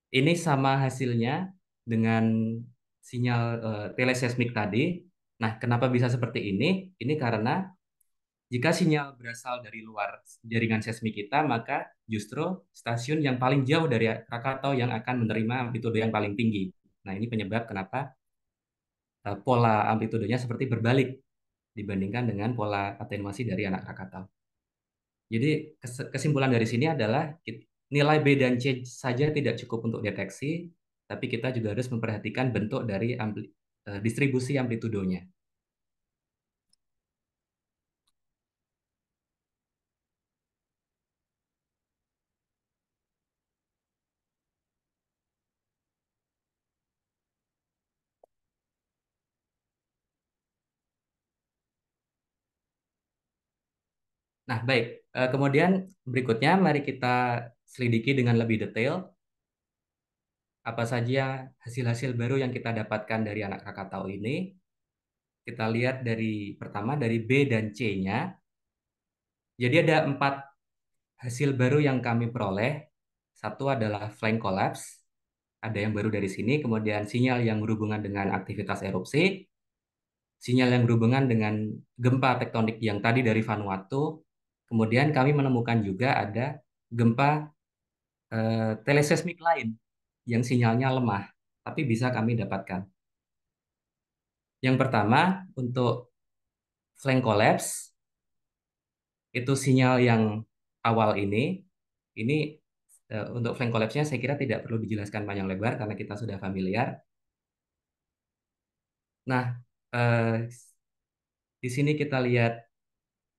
ini sama hasilnya dengan sinyal teleseismik tadi. Nah, kenapa bisa seperti ini? Ini karena jika sinyal berasal dari luar jaringan seismik kita, maka justru stasiun yang paling jauh dari Krakatau yang akan menerima amplitudo yang paling tinggi. Nah, ini penyebab kenapa pola amplitudonya seperti berbalik dibandingkan dengan pola atenuasi dari anak Krakatau. Jadi kesimpulan dari sini adalah nilai B dan C saja tidak cukup untuk deteksi. tapi kita juga harus memperhatikan bentuk dari distribusi amplitudonya. Nah, baik. Kemudian berikutnya mari kita selidiki dengan lebih detail apa saja hasil-hasil baru yang kita dapatkan dari anak Krakatau ini. Kita lihat dari pertama dari B dan C-nya. Jadi ada 4 hasil baru yang kami peroleh. Satu adalah flank collapse, ada yang baru dari sini. Kemudian sinyal yang berhubungan dengan aktivitas erupsi, sinyal yang berhubungan dengan gempa tektonik yang tadi dari Vanuatu. Kemudian kami menemukan juga ada gempa teleseismik lain yang sinyalnya lemah, tapi bisa kami dapatkan. Yang pertama, untuk flank collapse, itu sinyal yang awal ini untuk flank collapse-nya saya kira tidak perlu dijelaskan panjang lebar karena kita sudah familiar. Nah, eh, di sini kita lihat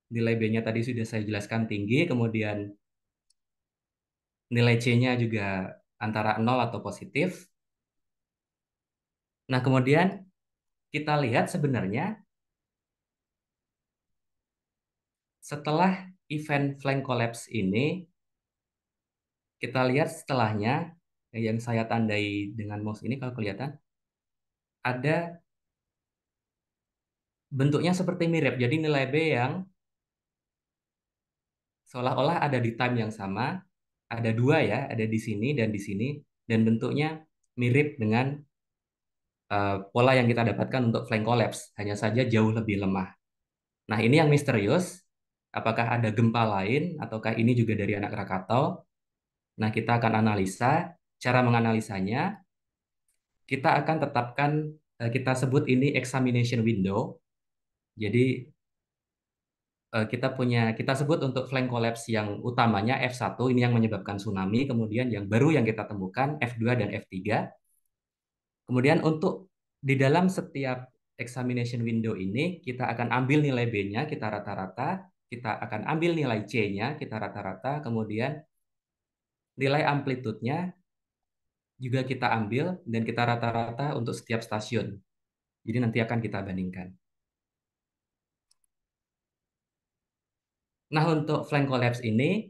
nilai B-nya tadi sudah saya jelaskan tinggi, kemudian nilai C-nya juga antara 0 atau positif. Nah, kemudian kita lihat sebenarnya setelah event flank collapse ini, kita lihat setelahnya, yang saya tandai dengan mouse ini kalau kelihatan, ada bentuknya seperti mirip. Jadi nilai B yang seolah-olah ada di time yang sama, ada dua ya, ada di sini dan di sini, dan bentuknya mirip dengan pola yang kita dapatkan untuk flank collapse, hanya saja jauh lebih lemah. Nah, ini yang misterius. Apakah ada gempa lain, ataukah ini juga dari anak Krakatau? Nah, kita akan analisa. Cara menganalisanya, kita akan tetapkan, kita sebut ini examination window. Jadi, kita sebut untuk flank collapse yang utamanya F1, ini yang menyebabkan tsunami. Kemudian yang baru yang kita temukan F2 dan F3. Kemudian untuk di dalam setiap examination window ini, kita akan ambil nilai B-nya, kita rata-rata, kita akan ambil nilai C-nya, kita rata-rata, kemudian nilai amplitude-nya juga kita ambil, dan kita rata-rata untuk setiap stasiun. Jadi nanti akan kita bandingkan. Nah, untuk flank collapse ini,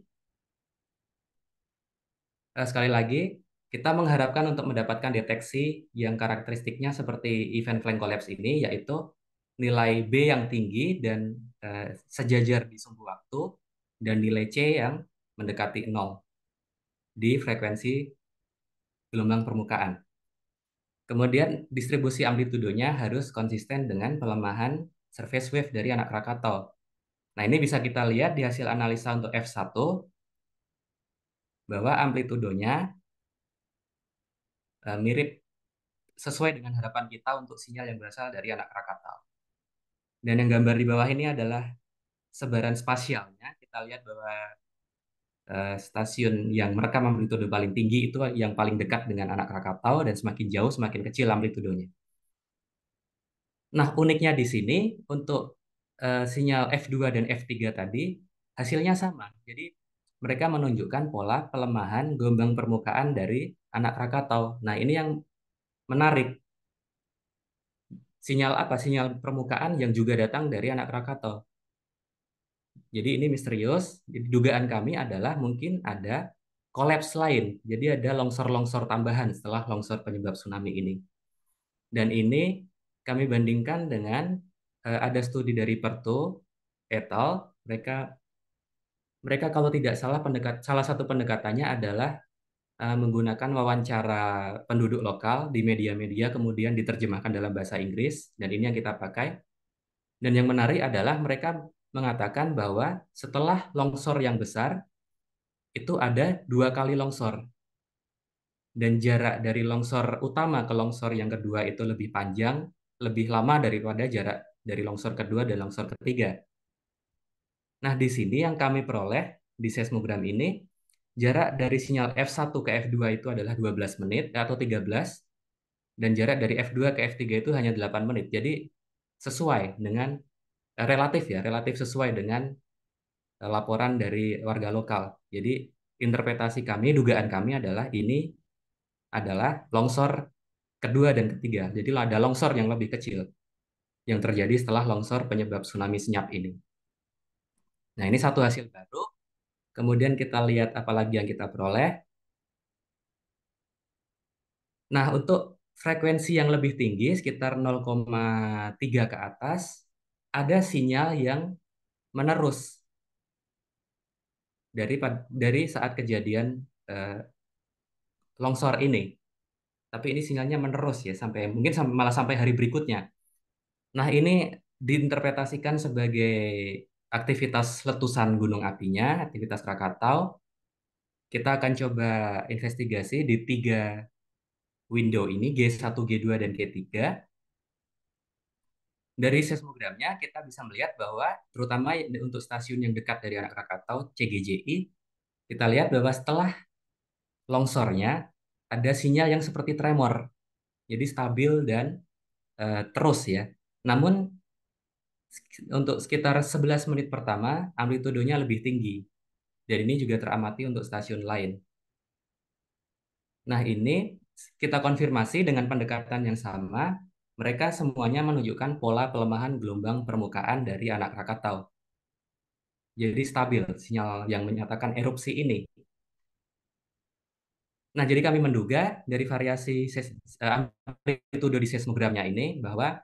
sekali lagi, kita mengharapkan untuk mendapatkan deteksi yang karakteristiknya seperti event flank collapse ini, yaitu nilai B yang tinggi dan sejajar di sumbu waktu, dan nilai C yang mendekati 0 di frekuensi gelombang permukaan. Kemudian distribusi amplitudonya harus konsisten dengan pelemahan surface wave dari anak Krakatau. Nah, ini bisa kita lihat di hasil analisa untuk F1 bahwa amplitudonya mirip sesuai dengan harapan kita untuk sinyal yang berasal dari anak Krakatau. Dan yang gambar di bawah ini adalah sebaran spasialnya. Kita lihat bahwa stasiun yang merekam amplitudo paling tinggi itu yang paling dekat dengan anak Krakatau, dan semakin jauh semakin kecil amplitudonya. Nah, uniknya di sini untuk sinyal F2 dan F3 tadi hasilnya sama. Jadi mereka menunjukkan pola pelemahan gelombang permukaan dari anak Krakatau. Nah, ini yang menarik. Sinyal apa? Sinyal permukaan yang juga datang dari anak Krakatau. Jadi ini misterius. Jadi dugaan kami adalah mungkin ada kolaps lain. Jadi ada longsor-longsor tambahan setelah longsor penyebab tsunami ini. Dan ini kami bandingkan dengan ada studi dari Perto et al. Mereka kalau tidak salah salah satu pendekatannya adalah menggunakan wawancara penduduk lokal di media-media kemudian diterjemahkan dalam bahasa Inggris, dan ini yang kita pakai. Dan yang menarik adalah mereka mengatakan bahwa setelah longsor yang besar itu ada 2 kali longsor, dan jarak dari longsor utama ke longsor yang kedua itu lebih panjang, lebih lama daripada jarak dari longsor kedua dan longsor ketiga. Nah, di sini yang kami peroleh di seismogram ini, jarak dari sinyal F1 ke F2 itu adalah 12 menit atau 13, dan jarak dari F2 ke F3 itu hanya 8 menit. Jadi sesuai dengan relatif ya, relatif sesuai dengan laporan dari warga lokal. Jadi interpretasi kami, dugaan kami adalah ini adalah longsor kedua dan ketiga. Jadi ada longsor yang lebih kecil yang terjadi setelah longsor penyebab tsunami senyap ini. Nah, ini satu hasil baru. Kemudian kita lihat apa lagi yang kita peroleh. Nah, untuk frekuensi yang lebih tinggi, sekitar 0,3 ke atas, ada sinyal yang menerus dari saat kejadian eh, longsor ini. Tapi ini sinyalnya menerus ya, mungkin malah sampai hari berikutnya. Nah, ini diinterpretasikan sebagai aktivitas letusan gunung apinya, aktivitas Krakatau. Kita akan coba investigasi di tiga window ini, G1, G2, dan G3. Dari seismogramnya kita bisa melihat bahwa terutama untuk stasiun yang dekat dari anak Krakatau, CGJI, kita lihat bahwa setelah longsornya ada sinyal yang seperti tremor. Jadi stabil dan terus ya. Namun untuk sekitar 11 menit pertama amplitudenya lebih tinggi. Dan ini juga teramati untuk stasiun lain. Nah, ini kita konfirmasi dengan pendekatan yang sama. Mereka semuanya menunjukkan pola pelemahan gelombang permukaan dari anak Krakatau. Jadi stabil sinyal yang menyatakan erupsi ini. Nah, jadi kami menduga dari variasi amplitudo di seismogramnya ini bahwa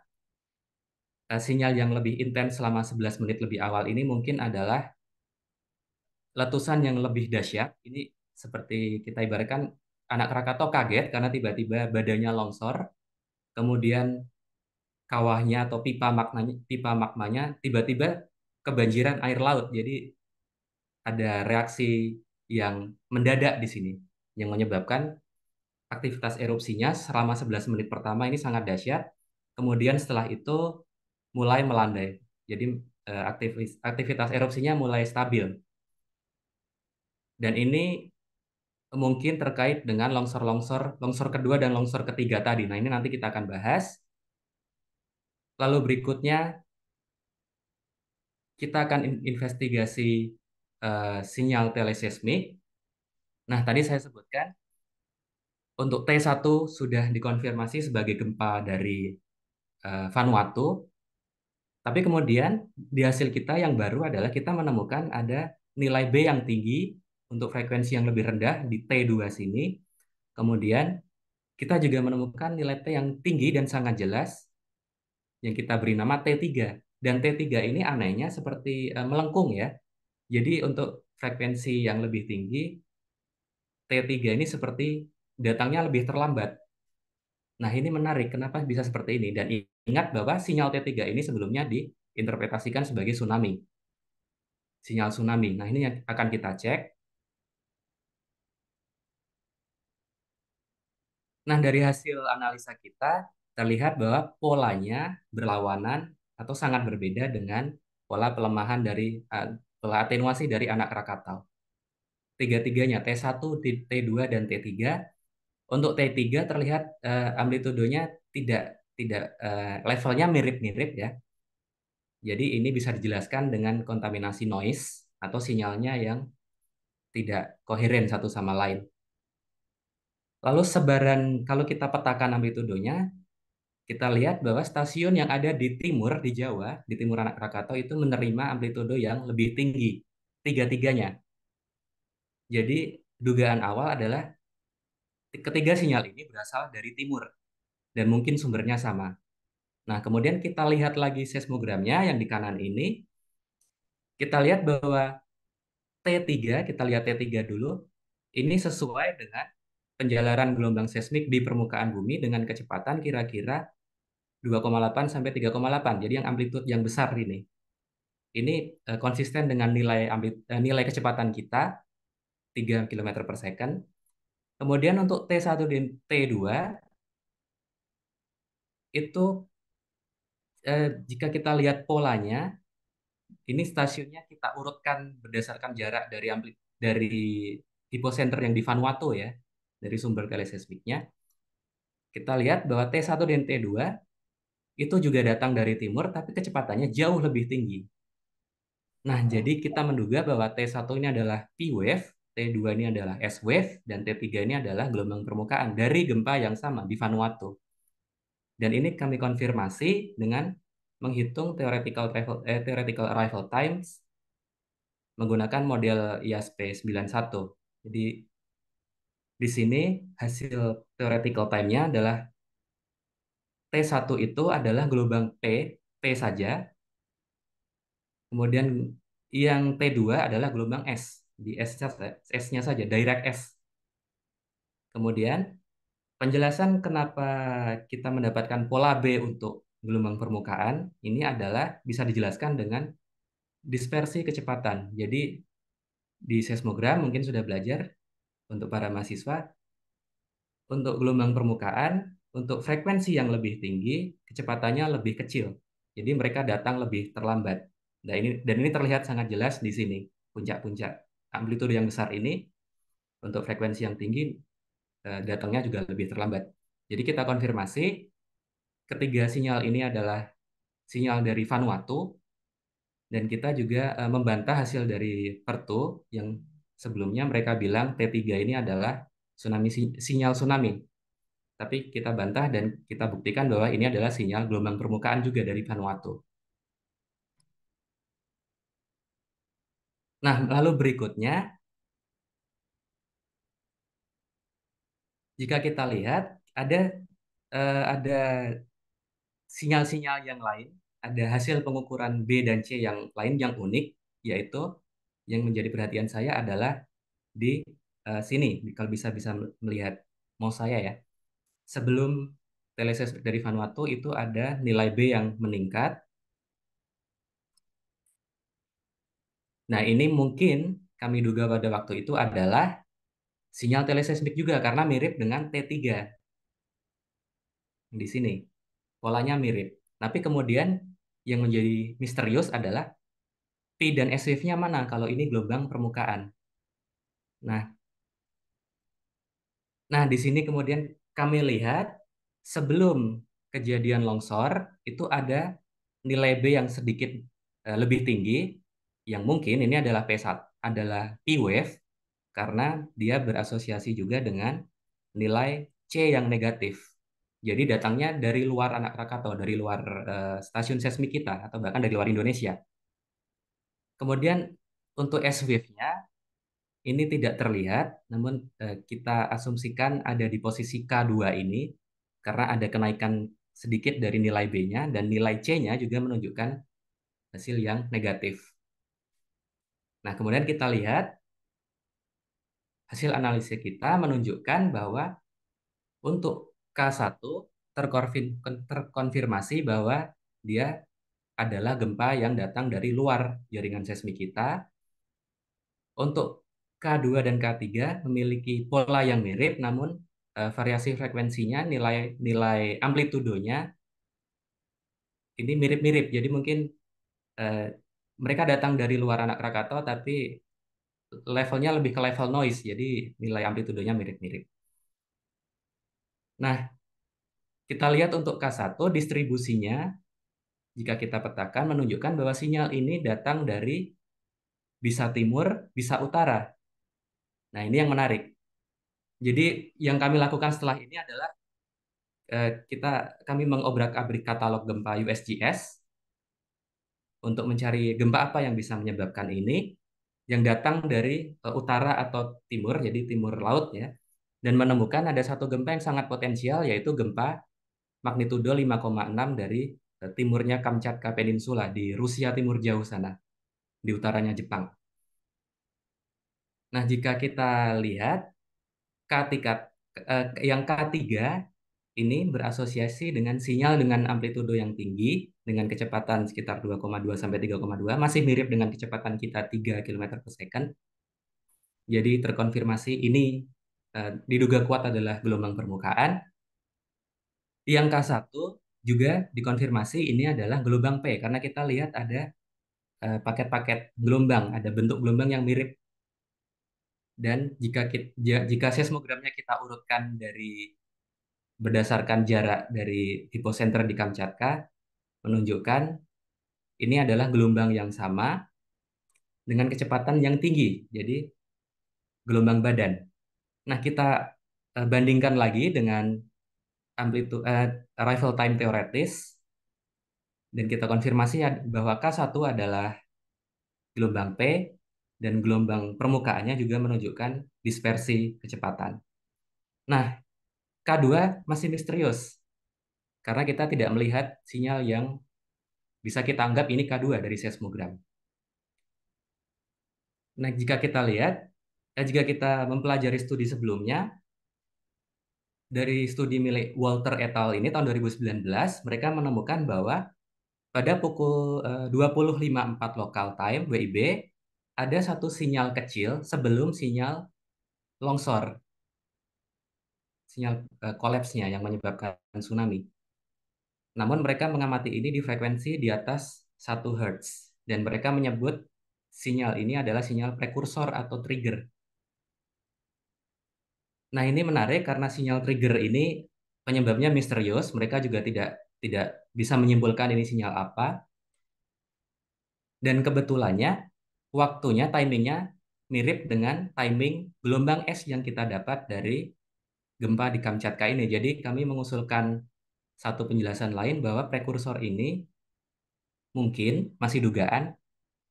sinyal yang lebih intens selama 11 menit lebih awal ini mungkin adalah letusan yang lebih dahsyat. Ini seperti kita ibaratkan anak Krakatau kaget karena tiba-tiba badannya longsor, kemudian kawahnya atau pipa magmanya tiba-tiba kebanjiran air laut. Jadi ada reaksi yang mendadak di sini yang menyebabkan aktivitas erupsinya selama 11 menit pertama ini sangat dahsyat. Kemudian setelah itu mulai melandai. Jadi aktivitas erupsinya mulai stabil. Dan ini mungkin terkait dengan longsor kedua dan longsor ketiga tadi. Nah, ini nanti kita akan bahas. Lalu berikutnya kita akan investigasi sinyal teleseismik. Nah, tadi saya sebutkan untuk T1 sudah dikonfirmasi sebagai gempa dari Vanuatu. Tapi kemudian di hasil kita yang baru adalah kita menemukan ada nilai B yang tinggi untuk frekuensi yang lebih rendah di T2 sini. Kemudian kita juga menemukan nilai T yang tinggi dan sangat jelas yang kita beri nama T3. Dan T3 ini anehnya seperti melengkung ya. Jadi untuk frekuensi yang lebih tinggi, T3 ini seperti datangnya lebih terlambat. Nah, ini menarik. Kenapa bisa seperti ini? Dan ingat bahwa sinyal T3 ini sebelumnya diinterpretasikan sebagai tsunami. Sinyal tsunami. Nah, ini yang akan kita cek. Nah, dari hasil analisa kita, terlihat bahwa polanya berlawanan atau sangat berbeda dengan pola pelemahan dari pola atenuasi dari anak Krakatau. Tiga-tiganya, T1, T2, dan T3. Untuk T3 terlihat amplitudonya tidak tidak levelnya mirip-mirip ya. Jadi ini bisa dijelaskan dengan kontaminasi noise atau sinyalnya yang tidak koheren satu sama lain. Lalu sebaran kalau kita petakan amplitudonya, kita lihat bahwa stasiun yang ada di timur di Jawa, di timur anak Krakatau itu menerima amplitudo yang lebih tinggi, tiga-tiganya. Jadi dugaan awal adalah ketiga sinyal ini berasal dari timur dan mungkin sumbernya sama. Nah, kemudian kita lihat lagi seismogramnya yang di kanan ini, kita lihat bahwa T3, kita lihat T3 dulu, ini sesuai dengan penjalaran gelombang seismik di permukaan bumi dengan kecepatan kira-kira 2,8 sampai 3,8. Jadi yang amplitude yang besar ini. Ini konsisten dengan nilai kecepatan kita 3 km per second. Kemudian untuk T1 dan T2 itu jika kita lihat polanya, ini stasiunnya kita urutkan berdasarkan jarak dari hipocenter yang di Vanuatu ya, dari sumber teleseismiknya, kita lihat bahwa T1 dan T2 itu juga datang dari timur, tapi kecepatannya jauh lebih tinggi. Nah, jadi kita menduga bahwa T1 ini adalah P wave, T2 ini adalah S wave, dan T3 ini adalah gelombang permukaan dari gempa yang sama di Vanuatu. Dan ini kami konfirmasi dengan menghitung theoretical arrival times menggunakan model IASP 91. Jadi di sini hasil theoretical time-nya adalah T1 itu adalah gelombang P saja, kemudian yang T2 adalah gelombang S, di S-nya saja, direct S. Kemudian penjelasan kenapa kita mendapatkan pola B untuk gelombang permukaan ini adalah bisa dijelaskan dengan dispersi kecepatan. Jadi di seismogram mungkin sudah belajar untuk para mahasiswa, untuk gelombang permukaan, untuk frekuensi yang lebih tinggi, kecepatannya lebih kecil. Jadi mereka datang lebih terlambat. Dan ini terlihat sangat jelas di sini. Puncak-puncak amplitude yang besar ini untuk frekuensi yang tinggi datangnya juga lebih terlambat. Jadi kita konfirmasi ketiga sinyal ini adalah sinyal dari Vanuatu, dan kita juga membantah hasil dari Pertu yang sebelumnya mereka bilang T3 ini adalah sinyal tsunami. Tapi kita bantah dan kita buktikan bahwa ini adalah sinyal gelombang permukaan juga dari Vanuatu. Nah, lalu berikutnya, jika kita lihat ada sinyal-sinyal yang lain, ada hasil pengukuran B dan C yang lain yang unik, yaitu yang menjadi perhatian saya adalah di sini, kalau bisa melihat mouse saya ya. Sebelum teleseismik dari Vanuatu itu ada nilai B yang meningkat. Nah, ini mungkin kami duga pada waktu itu adalah sinyal teleseismik juga karena mirip dengan T3 di sini. Polanya mirip. Tapi kemudian yang menjadi misterius adalah P dan S wave-nya mana kalau ini gelombang permukaan. Nah, di sini kemudian kami lihat sebelum kejadian longsor itu ada nilai B yang sedikit lebih tinggi, yang mungkin ini adalah P1, adalah P wave karena dia berasosiasi juga dengan nilai C yang negatif. Jadi datangnya dari luar anak Krakatau, dari luar stasiun seismik kita atau bahkan dari luar Indonesia. Kemudian untuk S wave-nya ini tidak terlihat, namun kita asumsikan ada di posisi K2 ini karena ada kenaikan sedikit dari nilai B-nya dan nilai C-nya juga menunjukkan hasil yang negatif. Nah, kemudian kita lihat hasil analisis kita menunjukkan bahwa untuk K1 terkonfirmasi bahwa dia adalah gempa yang datang dari luar jaringan seismik kita. Untuk K2 dan K3 memiliki pola yang mirip, namun variasi frekuensinya, nilai amplitudonya ini mirip-mirip. Jadi mungkin eh, mereka datang dari luar anak Krakatau, tapi levelnya lebih ke level noise, jadi nilai amplitudonya mirip-mirip. Nah, kita lihat untuk K1 distribusinya, jika kita petakan menunjukkan bahwa sinyal ini datang dari bisa timur, bisa utara. Nah, ini yang menarik. Jadi yang kami lakukan setelah ini adalah kami mengobrak-abrik katalog gempa USGS untuk mencari gempa apa yang bisa menyebabkan ini, yang datang dari utara atau timur, jadi timur laut ya, dan menemukan ada satu gempa yang sangat potensial, yaitu gempa magnitudo 5,6 dari timurnya Kamchatka Peninsula di Rusia timur jauh sana, di utaranya Jepang. Nah, jika kita lihat K3, yang K3 ini berasosiasi dengan sinyal dengan amplitudo yang tinggi, dengan kecepatan sekitar 2,2 sampai 3,2, masih mirip dengan kecepatan kita 3 km per second. Jadi terkonfirmasi ini diduga kuat adalah gelombang permukaan. Yang K1 juga dikonfirmasi ini adalah gelombang P, karena kita lihat ada paket-paket gelombang, ada bentuk gelombang yang mirip Dan jika seismogramnya kita urutkan berdasarkan jarak dari hipocenter di Kamchatka, menunjukkan ini adalah gelombang yang sama dengan kecepatan yang tinggi, jadi gelombang badan. Nah, kita bandingkan lagi dengan amplitude arrival time teoretis, dan kita konfirmasi bahwa K1 adalah gelombang P, dan gelombang permukaannya juga menunjukkan dispersi kecepatan. Nah, K2 masih misterius karena kita tidak melihat sinyal yang bisa kita anggap ini K2 dari seismogram. Nah, jika kita mempelajari studi sebelumnya, dari studi milik Walter et al. Ini tahun 2019, mereka menemukan bahwa pada pukul 20.54 local time WIB, ada satu sinyal kecil sebelum sinyal longsor, sinyal kolapsnya yang menyebabkan tsunami. Namun mereka mengamati ini di frekuensi di atas 1 Hz, dan mereka menyebut sinyal ini adalah sinyal prekursor atau trigger. Nah, ini menarik karena sinyal trigger ini penyebabnya misterius. Mereka juga tidak tidak bisa menyimpulkan ini sinyal apa. Dan kebetulannya waktunya, timingnya mirip dengan timing gelombang es yang kita dapat dari gempa di Kamchatka ini. Jadi kami mengusulkan satu penjelasan lain bahwa prekursor ini mungkin, masih dugaan,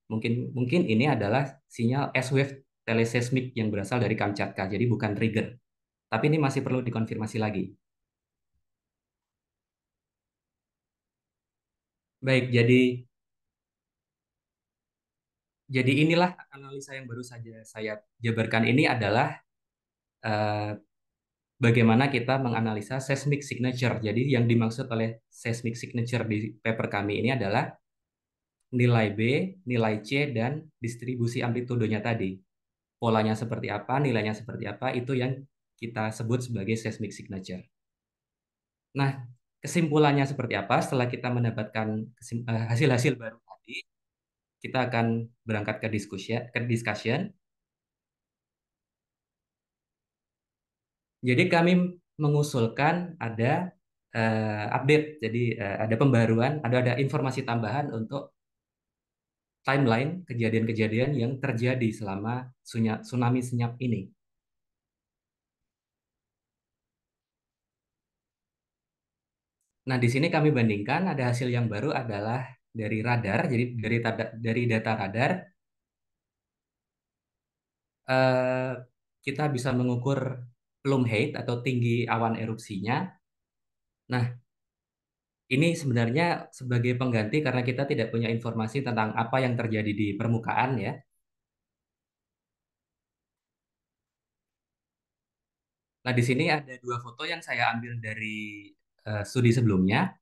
mungkin mungkin ini adalah sinyal S-wave teleseismik yang berasal dari Kamchatka. Jadi bukan trigger. Tapi ini masih perlu dikonfirmasi lagi. Baik, jadi inilah analisa yang baru saja saya jabarkan. Ini adalah eh, bagaimana kita menganalisa seismic signature. Jadi yang dimaksud oleh seismic signature di paper kami ini adalah nilai B, nilai C, dan distribusi amplitudenya tadi. Polanya seperti apa, nilainya seperti apa, itu yang kita sebut sebagai seismic signature. Nah, kesimpulannya seperti apa setelah kita mendapatkan hasil-hasil baru tadi, kita akan berangkat ke discussion. Jadi kami mengusulkan ada update, jadi ada pembaruan, ada informasi tambahan untuk timeline kejadian-kejadian yang terjadi selama tsunami senyap ini. Nah, di sini kami bandingkan ada hasil yang baru adalah dari radar, jadi dari data radar eh, kita bisa mengukur plume height atau tinggi awan erupsinya. Nah, ini sebenarnya sebagai pengganti karena kita tidak punya informasi tentang apa yang terjadi di permukaan ya. Nah, di sini ada dua foto yang saya ambil dari studi sebelumnya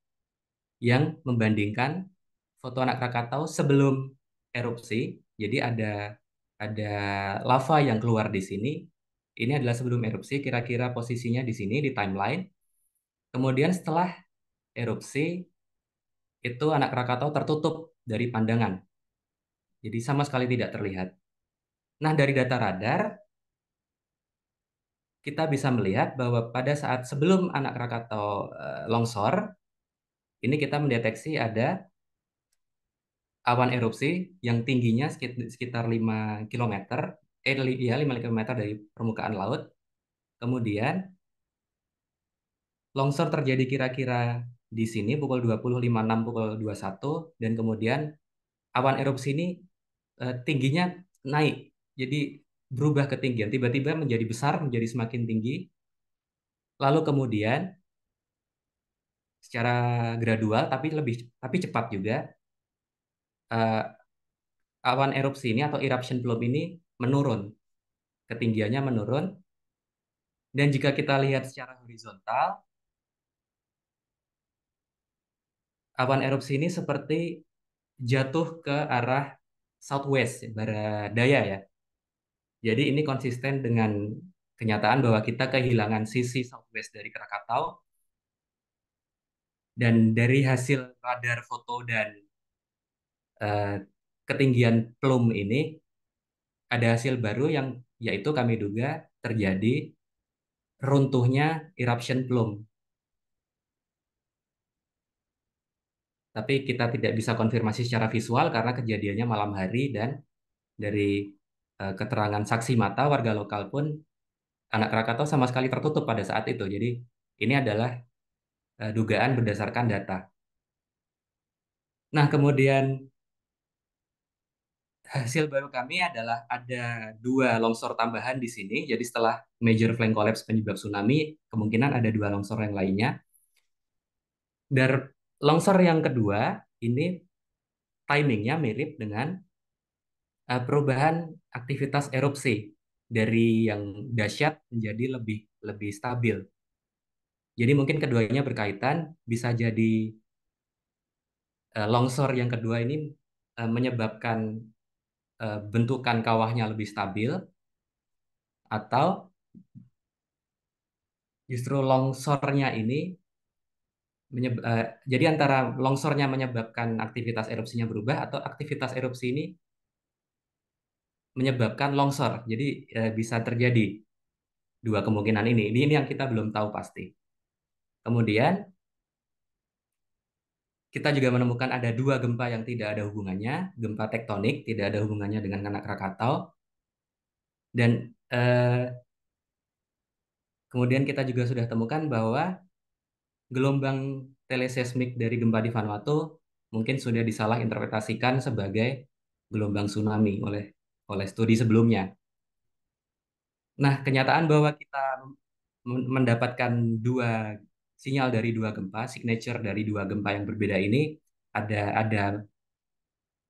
yang membandingkan foto anak Krakatau sebelum erupsi. Jadi ada lava yang keluar di sini. Ini adalah sebelum erupsi, kira-kira posisinya di sini di timeline. Kemudian setelah erupsi itu anak Krakatau tertutup dari pandangan. Jadi sama sekali tidak terlihat. Nah, dari data radar kita bisa melihat bahwa pada saat sebelum anak Krakatau longsor, ini kita mendeteksi ada awan erupsi yang tingginya sekitar 5 km, ya 5 km dari permukaan laut. Kemudian longsor terjadi kira-kira di sini pukul 20.56, pukul 21, dan kemudian awan erupsi ini tingginya naik. Jadi berubah ketinggian, tiba-tiba menjadi besar, menjadi semakin tinggi. Lalu kemudian secara gradual tapi cepat juga, eh, awan erupsi ini atau eruption plume ini menurun, ketinggiannya menurun. Dan jika kita lihat secara horizontal, awan erupsi ini seperti jatuh ke arah southwest, barat daya ya. Jadi ini konsisten dengan kenyataan bahwa kita kehilangan sisi southwest dari Krakatau, dan dari hasil radar foto dan eh, ketinggian plume ini ada hasil baru yaitu kami duga terjadi runtuhnya eruption plume. Tapi kita tidak bisa konfirmasi secara visual karena kejadiannya malam hari dan dari keterangan saksi mata warga lokal pun anak Krakatau sama sekali tertutup pada saat itu. Jadi ini adalah dugaan berdasarkan data. Nah, kemudian hasil baru kami adalah ada 2 longsor tambahan di sini. Jadi setelah major flank collapse penyebab tsunami, kemungkinan ada 2 longsor yang lainnya. Dan longsor yang kedua ini timingnya mirip dengan perubahan aktivitas erupsi dari yang dahsyat menjadi lebih lebih stabil. Jadi mungkin keduanya berkaitan, bisa jadi longsor yang kedua ini menyebabkan bentukan kawahnya lebih stabil, atau justru longsornya ini jadi antara longsornya menyebabkan aktivitas erupsinya berubah atau aktivitas erupsi ini menyebabkan longsor. Jadi bisa terjadi 2 kemungkinan ini. Ini yang kita belum tahu pasti. Kemudian kita juga menemukan ada 2 gempa yang tidak ada hubungannya, gempa tektonik tidak ada hubungannya dengan anak Krakatau. Dan kemudian kita juga sudah temukan bahwa gelombang teleseismik dari gempa di Vanuatu mungkin sudah disalah interpretasikan sebagai gelombang tsunami oleh studi sebelumnya. Nah, kenyataan bahwa kita mendapatkan 2 sinyal dari 2 gempa, signature dari 2 gempa yang berbeda ini ada ada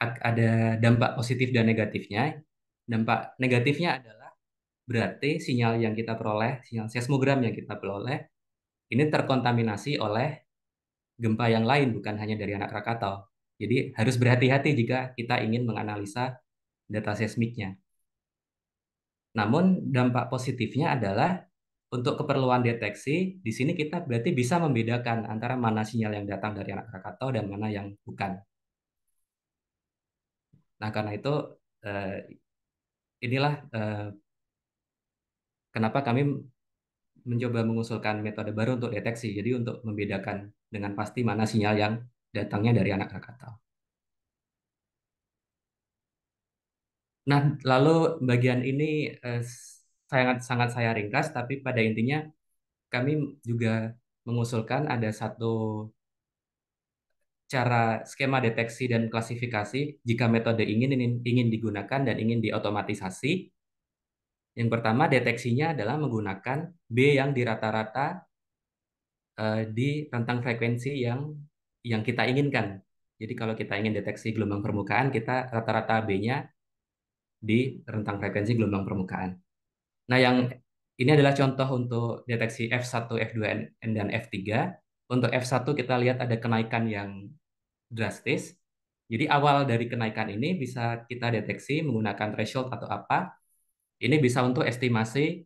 ada dampak positif dan negatifnya. Dampak negatifnya adalah berarti sinyal yang kita peroleh, sinyal seismogram yang kita peroleh, ini terkontaminasi oleh gempa yang lain, bukan hanya dari anak Krakatau. Jadi harus berhati-hati jika kita ingin menganalisa data seismiknya. Namun dampak positifnya adalah untuk keperluan deteksi, di sini kita berarti bisa membedakan antara mana sinyal yang datang dari anak Krakatau dan mana yang bukan. Nah, karena itu eh, inilah kenapa kami mencoba mengusulkan metode baru untuk deteksi. Jadi untuk membedakan dengan pasti mana sinyal yang datangnya dari anak Krakatau. Nah, lalu bagian ini sangat sangat saya ringkas, tapi pada intinya kami juga mengusulkan ada satu cara skema deteksi dan klasifikasi jika metode ingin digunakan dan ingin diotomatisasi. Yang pertama, deteksinya adalah menggunakan B yang di rata-rata di rentang frekuensi yang kita inginkan. Jadi kalau kita ingin deteksi gelombang permukaan, kita rata-rata B-nya di rentang frekuensi gelombang permukaan. Nah, yang ini adalah contoh untuk deteksi F1, F2, dan F3. Untuk F1 kita lihat ada kenaikan yang drastis. Jadi awal dari kenaikan ini bisa kita deteksi menggunakan threshold atau apa. Ini bisa untuk estimasi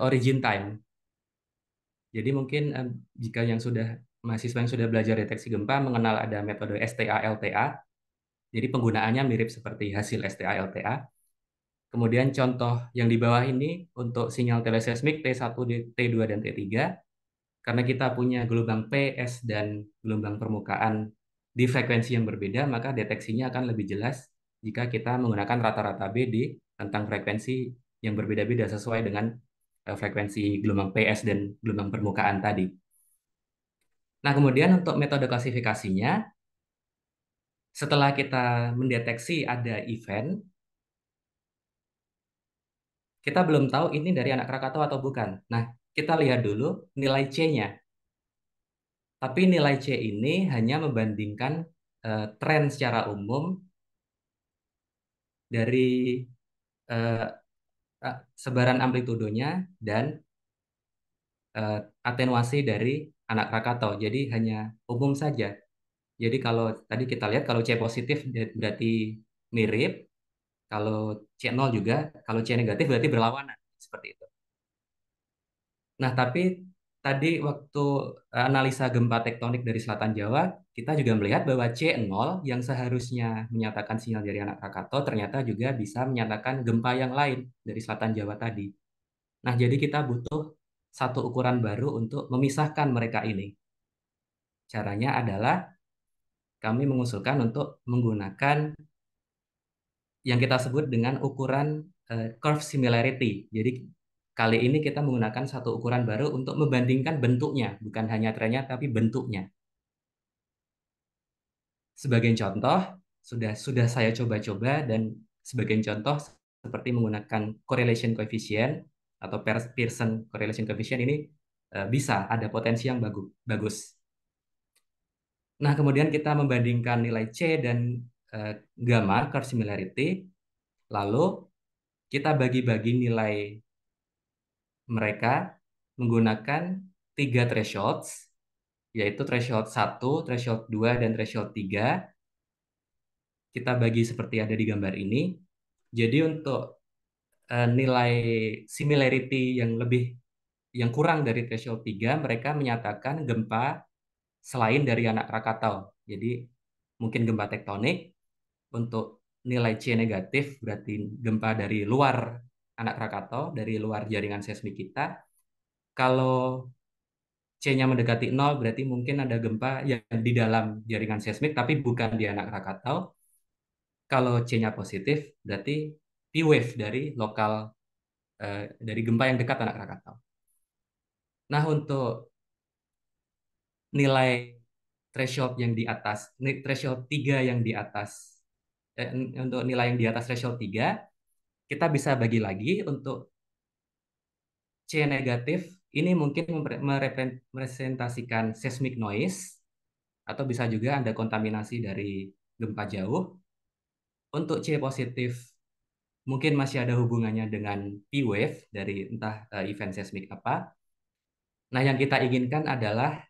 origin time. Jadi mungkin jika mahasiswa yang sudah belajar deteksi gempa mengenal ada metode STA LTA. Jadi penggunaannya mirip seperti hasil STA LTA. Kemudian contoh yang di bawah ini untuk sinyal teleseismik T1, T2, dan T3. Karena kita punya gelombang P, S, dan gelombang permukaan di frekuensi yang berbeda, maka deteksinya akan lebih jelas jika kita menggunakan rata-rata B di tentang frekuensi yang berbeda-beda sesuai dengan frekuensi gelombang P, S, dan gelombang permukaan tadi. Nah, kemudian untuk metode klasifikasinya, setelah kita mendeteksi ada event, kita belum tahu ini dari anak Krakatau atau bukan. Nah, kita lihat dulu nilai C-nya. Tapi nilai C ini hanya membandingkan tren secara umum dari eh, sebaran amplitudonya dan eh, atenuasi dari anak Krakatau. Jadi hanya umum saja. Jadi kalau tadi kita lihat kalau C positif berarti mirip, kalau C0 juga, kalau C negatif berarti berlawanan. Seperti itu. Nah, tapi tadi waktu analisa gempa tektonik dari Selatan Jawa, kita juga melihat bahwa C0 yang seharusnya menyatakan sinyal dari anak Krakatau ternyata juga bisa menyatakan gempa yang lain dari selatan Jawa tadi. Nah, jadi kita butuh satu ukuran baru untuk memisahkan mereka ini. Caranya adalah kami mengusulkan untuk menggunakan yang kita sebut dengan ukuran curve similarity. Jadi kali ini kita menggunakan satu ukuran baru untuk membandingkan bentuknya, bukan hanya trennya tapi bentuknya. Sebagai contoh, sudah saya coba-coba dan sebagai contoh seperti menggunakan correlation coefficient atau Pearson correlation coefficient ini bisa ada potensi yang bagus. Nah, kemudian kita membandingkan nilai C dan gamma curve similarity, lalu kita bagi-bagi nilai mereka menggunakan 3 thresholds, yaitu threshold 1, threshold 2, dan threshold 3. Kita bagi seperti ada di gambar ini. Jadi untuk nilai similarity yang kurang dari threshold 3, mereka menyatakan gempa selain dari anak Krakatau. Jadi mungkin gempa tektonik. Untuk nilai C negatif berarti gempa dari luar anak Krakatau, dari luar jaringan seismik kita. Kalau C-nya mendekati 0 berarti mungkin ada gempa yang di dalam jaringan seismik tapi bukan di anak Krakatau. Kalau C-nya positif berarti P wave dari lokal dari gempa yang dekat anak Krakatau. Nah, untuk nilai threshold yang di atas, threshold 3 yang di atas, untuk nilai yang di atas threshold 3, kita bisa bagi lagi untuk C negatif, ini mungkin merepresentasikan seismic noise, atau bisa juga ada kontaminasi dari gempa jauh. Untuk C positif, mungkin masih ada hubungannya dengan P wave dari entah event seismik apa. Nah, yang kita inginkan adalah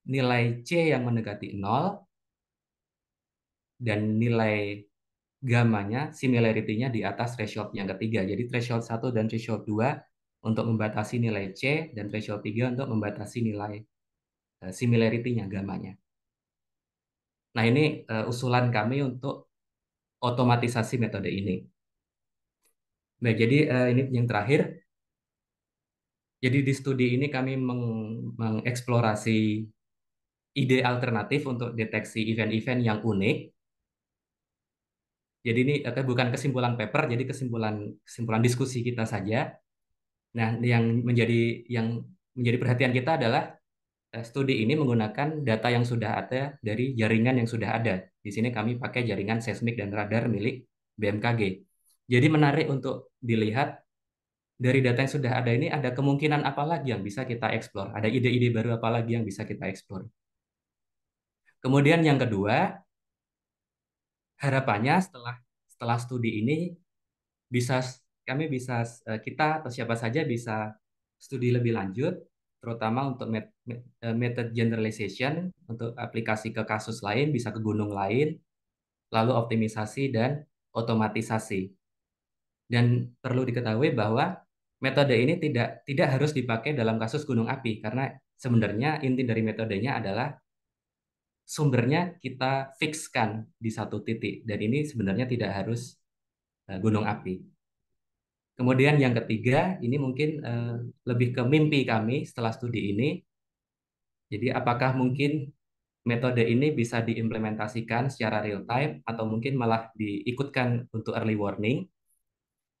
nilai C yang mendekati 0 dan nilai gamanya, similarity-nya di atas threshold yang ketiga. Jadi threshold 1 dan threshold 2 untuk membatasi nilai C dan threshold 3 untuk membatasi nilai similarity-nya, gamanya. Nah, ini usulan kami untuk otomatisasi metode ini. Baik, jadi ini yang terakhir. Jadi di studi ini kami mengeksplorasi ide alternatif untuk deteksi event-event yang unik. Jadi ini bukan kesimpulan paper, jadi kesimpulan diskusi kita saja. Nah, yang menjadi perhatian kita adalah studi ini menggunakan data yang sudah ada dari jaringan yang sudah ada. Di sini kami pakai jaringan seismik dan radar milik BMKG. Jadi menarik untuk dilihat dari data yang sudah ada ini ada kemungkinan apa lagi yang bisa kita eksplor, ada ide-ide baru apa lagi yang bisa kita eksplor. Kemudian yang kedua, harapannya setelah studi ini bisa kami bisa kita atau siapa saja bisa studi lebih lanjut, terutama untuk method generalization untuk aplikasi ke kasus lain, bisa ke gunung lain, lalu optimisasi dan otomatisasi. Dan perlu diketahui bahwa metode ini tidak harus dipakai dalam kasus gunung api, karena sebenarnya inti dari metodenya adalah sumbernya kita fixkan di satu titik, dan ini sebenarnya tidak harus gunung api. Kemudian yang ketiga, ini mungkin lebih ke mimpi kami setelah studi ini. Jadi apakah mungkin metode ini bisa diimplementasikan secara real time atau mungkin malah diikutkan untuk early warning.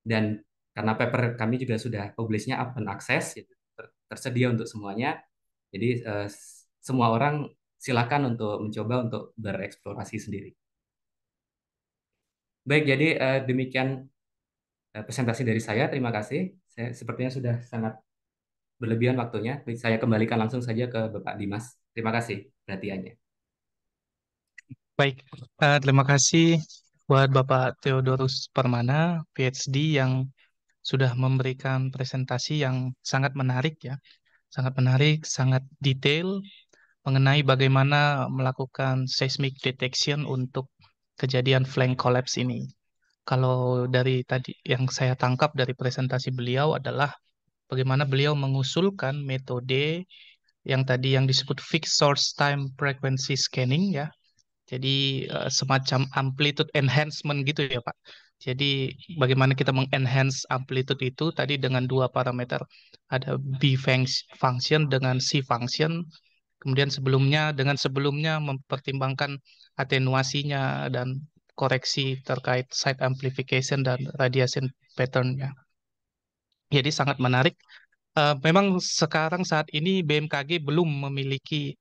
Dan karena paper kami juga sudah publishnya open access, tersedia untuk semuanya. Jadi semua orang silakan untuk mencoba untuk bereksplorasi sendiri. Baik, jadi demikian presentasi dari saya. Terima kasih. Saya sepertinya sudah sangat berlebihan waktunya. Saya kembalikan langsung saja ke Bapak Dimas. Terima kasih perhatiannya. Baik, terima kasih buat Bapak Theodorus Permana, PhD, yang sudah memberikan presentasi yang sangat menarik ya, sangat menarik, sangat detail mengenai bagaimana melakukan seismic detection untuk kejadian flank collapse ini. Kalau dari tadi yang saya tangkap dari presentasi beliau adalah bagaimana beliau mengusulkan metode yang tadi yang disebut fixed source time frequency scanning ya. Jadi semacam amplitude enhancement gitu ya Pak. Jadi bagaimana kita mengenhance amplitude itu tadi dengan dua parameter. Ada function dengan C function. Kemudian sebelumnya mempertimbangkan atenuasinya dan koreksi terkait side amplification dan radiation pattern-nya. Jadi sangat menarik. Memang sekarang saat ini BMKG belum memiliki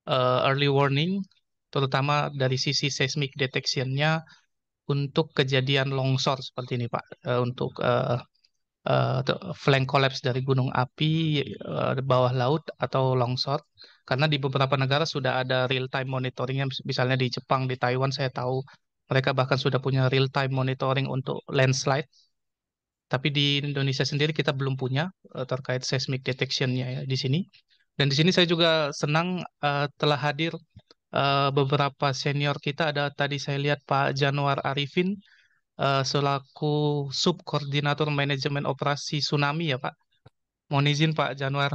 early warning, terutama dari sisi seismic detection-nya untuk kejadian longsor seperti ini, Pak. Untuk flank collapse dari gunung api di bawah laut atau longsor. Karena di beberapa negara sudah ada real time monitoringnya, misalnya di Jepang, di Taiwan saya tahu mereka bahkan sudah punya real time monitoring untuk landslide. Tapi di Indonesia sendiri kita belum punya terkait seismic detection-nya ya, di sini. Dan di sini saya juga senang telah hadir beberapa senior kita. Ada tadi saya lihat Pak Januar Arifin selaku Subkoordinator Manajemen Operasi Tsunami ya Pak. Mohon izin Pak Januar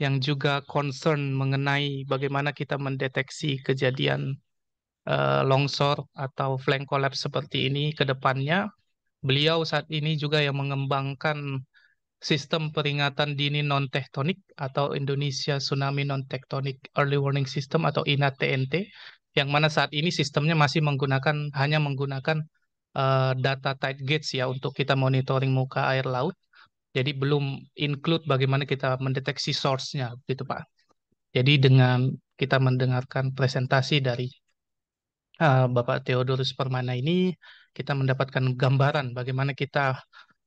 yang juga concern mengenai bagaimana kita mendeteksi kejadian longsor atau flank collapse seperti ini ke depannya. Beliau saat ini juga yang mengembangkan sistem peringatan dini non-tektonik atau Indonesia Tsunami Non-Tectonic Early Warning System atau INA-TNT, yang mana saat ini sistemnya masih hanya menggunakan data tight gauge ya untuk kita monitoring muka air laut. Jadi belum include bagaimana kita mendeteksi source-nya, gitu Pak. Jadi dengan kita mendengarkan presentasi dari Bapak Theodorus Permana ini, kita mendapatkan gambaran bagaimana kita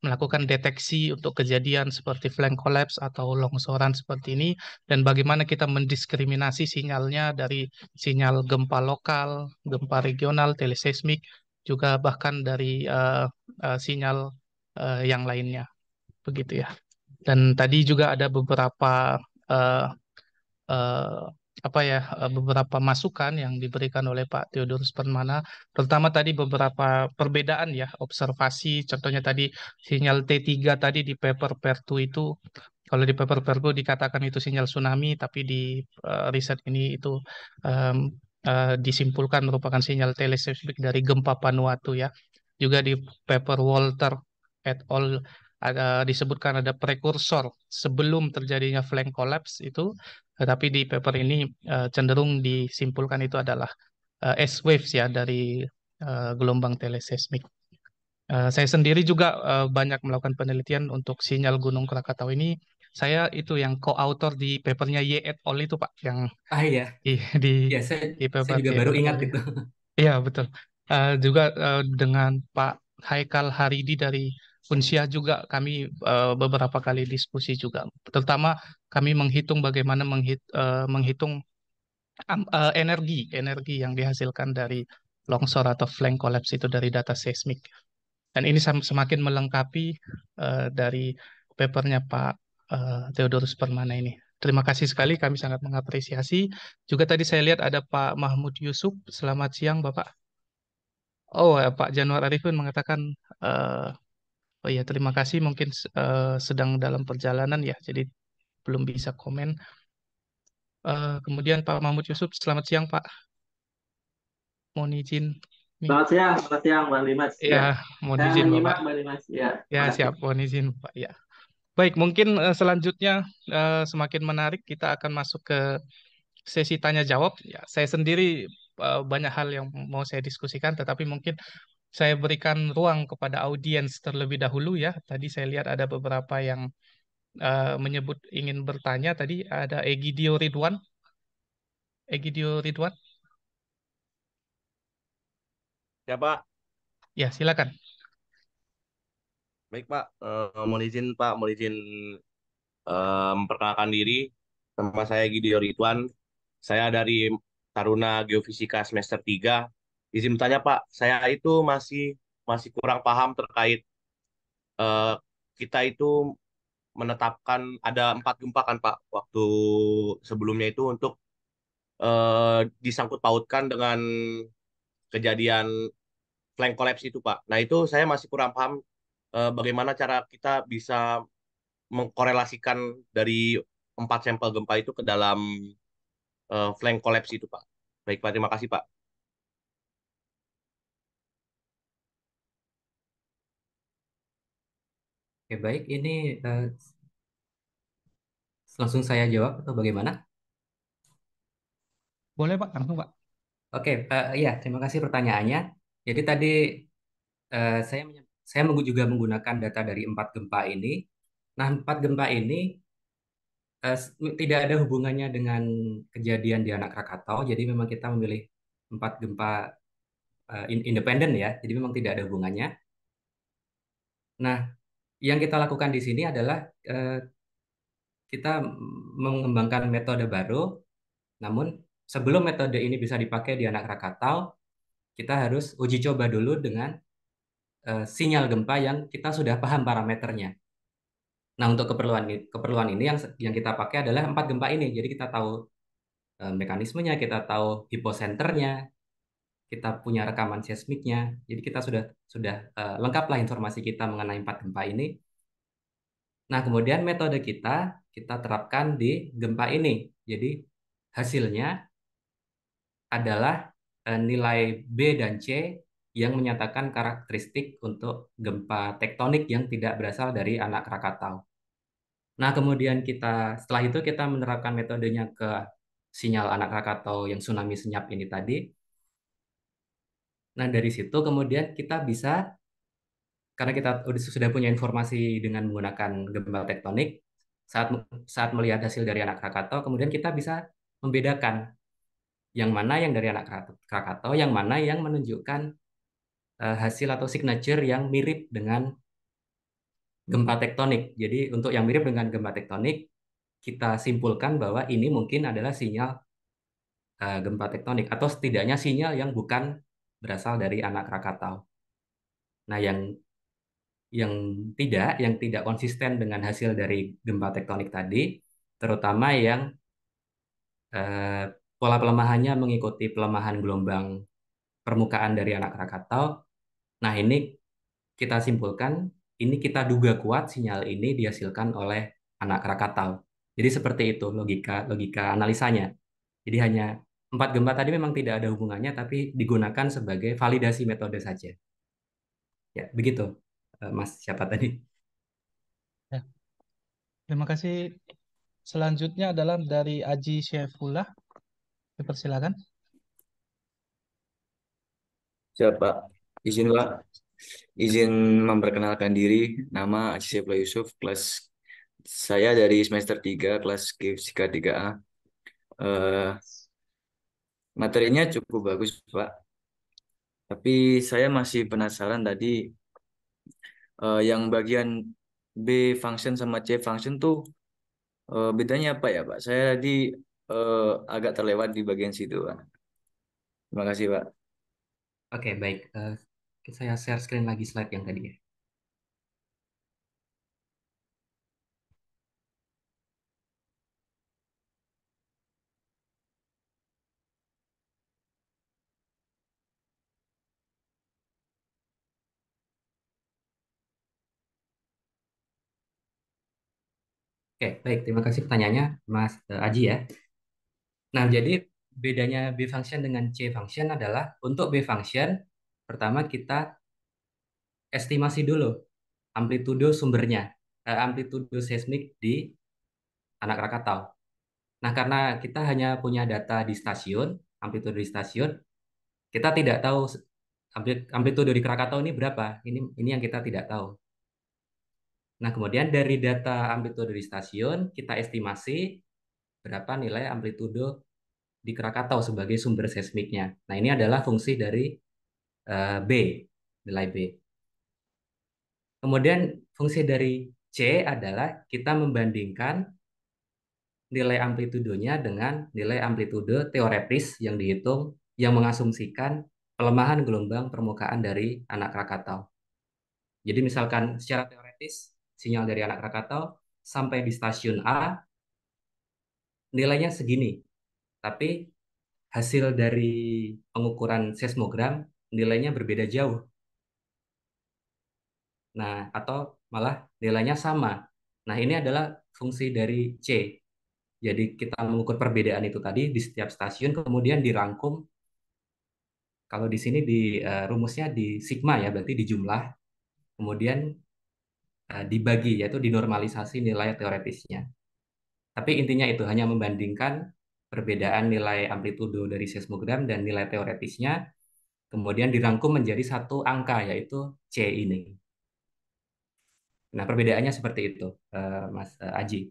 melakukan deteksi untuk kejadian seperti flank collapse atau longsoran seperti ini, dan bagaimana kita mendiskriminasi sinyalnya dari sinyal gempa lokal, gempa regional, teleseismik, juga bahkan dari sinyal yang lainnya, begitu ya. Dan tadi juga ada beberapa eh, eh, beberapa masukan yang diberikan oleh Pak Theodorus Permana, terutama tadi beberapa perbedaan ya observasi, contohnya tadi sinyal T3 tadi di paper Pertu itu, kalau di paper Pertu dikatakan itu sinyal tsunami, tapi di riset ini itu em, disimpulkan merupakan sinyal teleseismik dari gempa Vanuatu ya. Juga di paper Walter et al. Disebutkan ada prekursor sebelum terjadinya flank collapse itu, tetapi di paper ini cenderung disimpulkan itu adalah S-waves ya dari gelombang teleseismik. Saya sendiri juga banyak melakukan penelitian untuk sinyal Gunung Krakatau ini. Saya itu yang co-author di papernya Y et al. Itu Pak, yang Ah iya, di di ya di saya paper juga Y baru et ingat al. itu. Iya, betul. Juga dengan Pak Haikal Haridi dari Unsia juga kami beberapa kali diskusi juga. Terutama kami menghitung bagaimana menghitung energi yang dihasilkan dari longsor atau flank collapse itu dari data seismik. Dan ini semakin melengkapi dari papernya Pak Theodorus Permana ini. Terima kasih sekali, kami sangat mengapresiasi. Juga tadi saya lihat ada Pak Mahmud Yusuf. Selamat siang, Bapak. Oh, Pak Januar Arifin mengatakan, eh, oh ya terima kasih, mungkin sedang dalam perjalanan ya, jadi belum bisa komen. Kemudian Pak Mahmud Yusuf, selamat siang Pak. Mohon izin nih. Selamat siang, Bang Dimas. Ya, Ya, mohon saya izin Bapak. menyimak, Bang Dimas. Ya, Ya, terima kasih. siap, mohon izin Pak. Ya. Baik, mungkin selanjutnya semakin menarik kita akan masuk ke sesi tanya jawab. Ya, saya sendiri banyak hal yang mau saya diskusikan, tetapi mungkin saya berikan ruang kepada audiens terlebih dahulu ya. Tadi saya lihat ada beberapa yang menyebut ingin bertanya. Tadi ada Egidio Ridwan. Egidio Ridwan. Ya Pak, Ya, silakan. baik Pak. Mohon izin Pak, mohon izin memperkenalkan diri. Nama saya Gideon Ridwan. Saya dari Taruna Geofisika semester 3. Izin bertanya Pak, saya itu masih masih kurang paham terkait eh, kita itu menetapkan ada 4 gempa kan Pak. Waktu sebelumnya itu untuk disangkut pautkan dengan kejadian flank collapse itu Pak. Nah itu saya masih kurang paham bagaimana cara kita bisa mengkorelasikan dari 4 sampel gempa itu ke dalam flank collapse itu, Pak. Baik, Pak. Terima kasih, Pak. Oke, baik. Ini langsung saya jawab atau bagaimana? Boleh Pak, langsung Pak. Oke, iya, terima kasih pertanyaannya. Jadi tadi saya juga menggunakan data dari 4 gempa ini. Nah, 4 gempa ini tidak ada hubungannya dengan kejadian di anak Krakatau. Jadi memang kita memilih 4 gempa independen ya. Jadi memang tidak ada hubungannya. Nah, yang kita lakukan di sini adalah kita mengembangkan metode baru. Namun sebelum metode ini bisa dipakai di anak Krakatau, kita harus uji coba dulu dengan sinyal gempa yang kita sudah paham parameternya. Nah, untuk keperluan ini yang kita pakai adalah 4 gempa ini. Jadi kita tahu mekanismenya, kita tahu hiposenternya, kita punya rekaman seismiknya. Jadi kita sudah lengkaplah informasi kita mengenai 4 gempa ini. Nah, kemudian metode kita terapkan di gempa ini. Jadi hasilnya adalah nilai B dan C yang menyatakan karakteristik untuk gempa tektonik yang tidak berasal dari anak Krakatau. Nah, kemudian setelah itu kita menerapkan metodenya ke sinyal anak Krakatau yang tsunami senyap ini tadi. Nah, dari situ kemudian kita bisa, karena kita sudah punya informasi dengan menggunakan gempa tektonik, saat saat melihat hasil dari anak Krakatau, kemudian kita bisa membedakan yang mana yang dari anak Krakatau, yang mana yang menunjukkan hasil atau signature yang mirip dengan gempa tektonik. Jadi untuk yang mirip dengan gempa tektonik, kita simpulkan bahwa ini mungkin adalah sinyal gempa tektonik atau setidaknya sinyal yang bukan berasal dari anak Krakatau. Nah, yang yang tidak konsisten dengan hasil dari gempa tektonik tadi, terutama yang eh, pola pelemahannya mengikuti pelemahan gelombang permukaan dari anak Krakatau. Nah, ini kita simpulkan, ini kita duga kuat sinyal ini dihasilkan oleh anak Krakatau. Jadi seperti itu logika logika analisanya. Jadi hanya 4 gempa tadi memang tidak ada hubungannya, tapi digunakan sebagai validasi metode saja. Ya, begitu, Mas. Siapa tadi? Ya, terima kasih. Selanjutnya adalah dari Aji Syaifullah. Dipersilakan. Siapa? Izin Pak, izin memperkenalkan diri. Nama Aziz Saifullah Yusuf, kelas saya dari semester 3 kelas Geofisika 3A. Eh, Materinya cukup bagus, Pak. Tapi saya masih penasaran tadi yang bagian B function sama C function tuh bedanya apa ya, Pak? Saya tadi eh, agak terlewat di bagian situ, Pak. Terima kasih, Pak. Oke, baik. Saya share screen lagi slide yang tadi ya. Oke, baik. Terima kasih pertanyaannya, Mas Aji ya. Nah, jadi bedanya B function dengan C function adalah untuk B function, pertama kita estimasi dulu amplitudo sumbernya, amplitudo seismik di anak Krakatau. Nah, karena kita hanya punya data di stasiun, amplitudo di stasiun, kita tidak tahu amplitudo di Krakatau ini berapa. Ini yang kita tidak tahu. Nah, kemudian dari data amplitudo di stasiun, kita estimasi berapa nilai amplitudo di Krakatau sebagai sumber seismiknya. Nah, ini adalah fungsi dari B, nilai B. Kemudian fungsi dari C adalah kita membandingkan nilai amplitudonya dengan nilai amplitudo teoretis yang dihitung yang mengasumsikan pelemahan gelombang permukaan dari anak Krakatau. Jadi misalkan secara teoretis sinyal dari anak Krakatau sampai di stasiun A nilainya segini, tapi hasil dari pengukuran seismogram nilainya berbeda jauh. Nah, atau malah nilainya sama. Nah, ini adalah fungsi dari C. Jadi kita mengukur perbedaan itu tadi di setiap stasiun, kemudian dirangkum. Kalau di sini di rumusnya di sigma ya, berarti di jumlah, kemudian dibagi, yaitu dinormalisasi nilai teoretisnya. Tapi intinya itu hanya membandingkan perbedaan nilai amplitudo dari seismogram dan nilai teoretisnya, kemudian dirangkum menjadi satu angka, yaitu C ini. Nah, perbedaannya seperti itu, Mas Aji.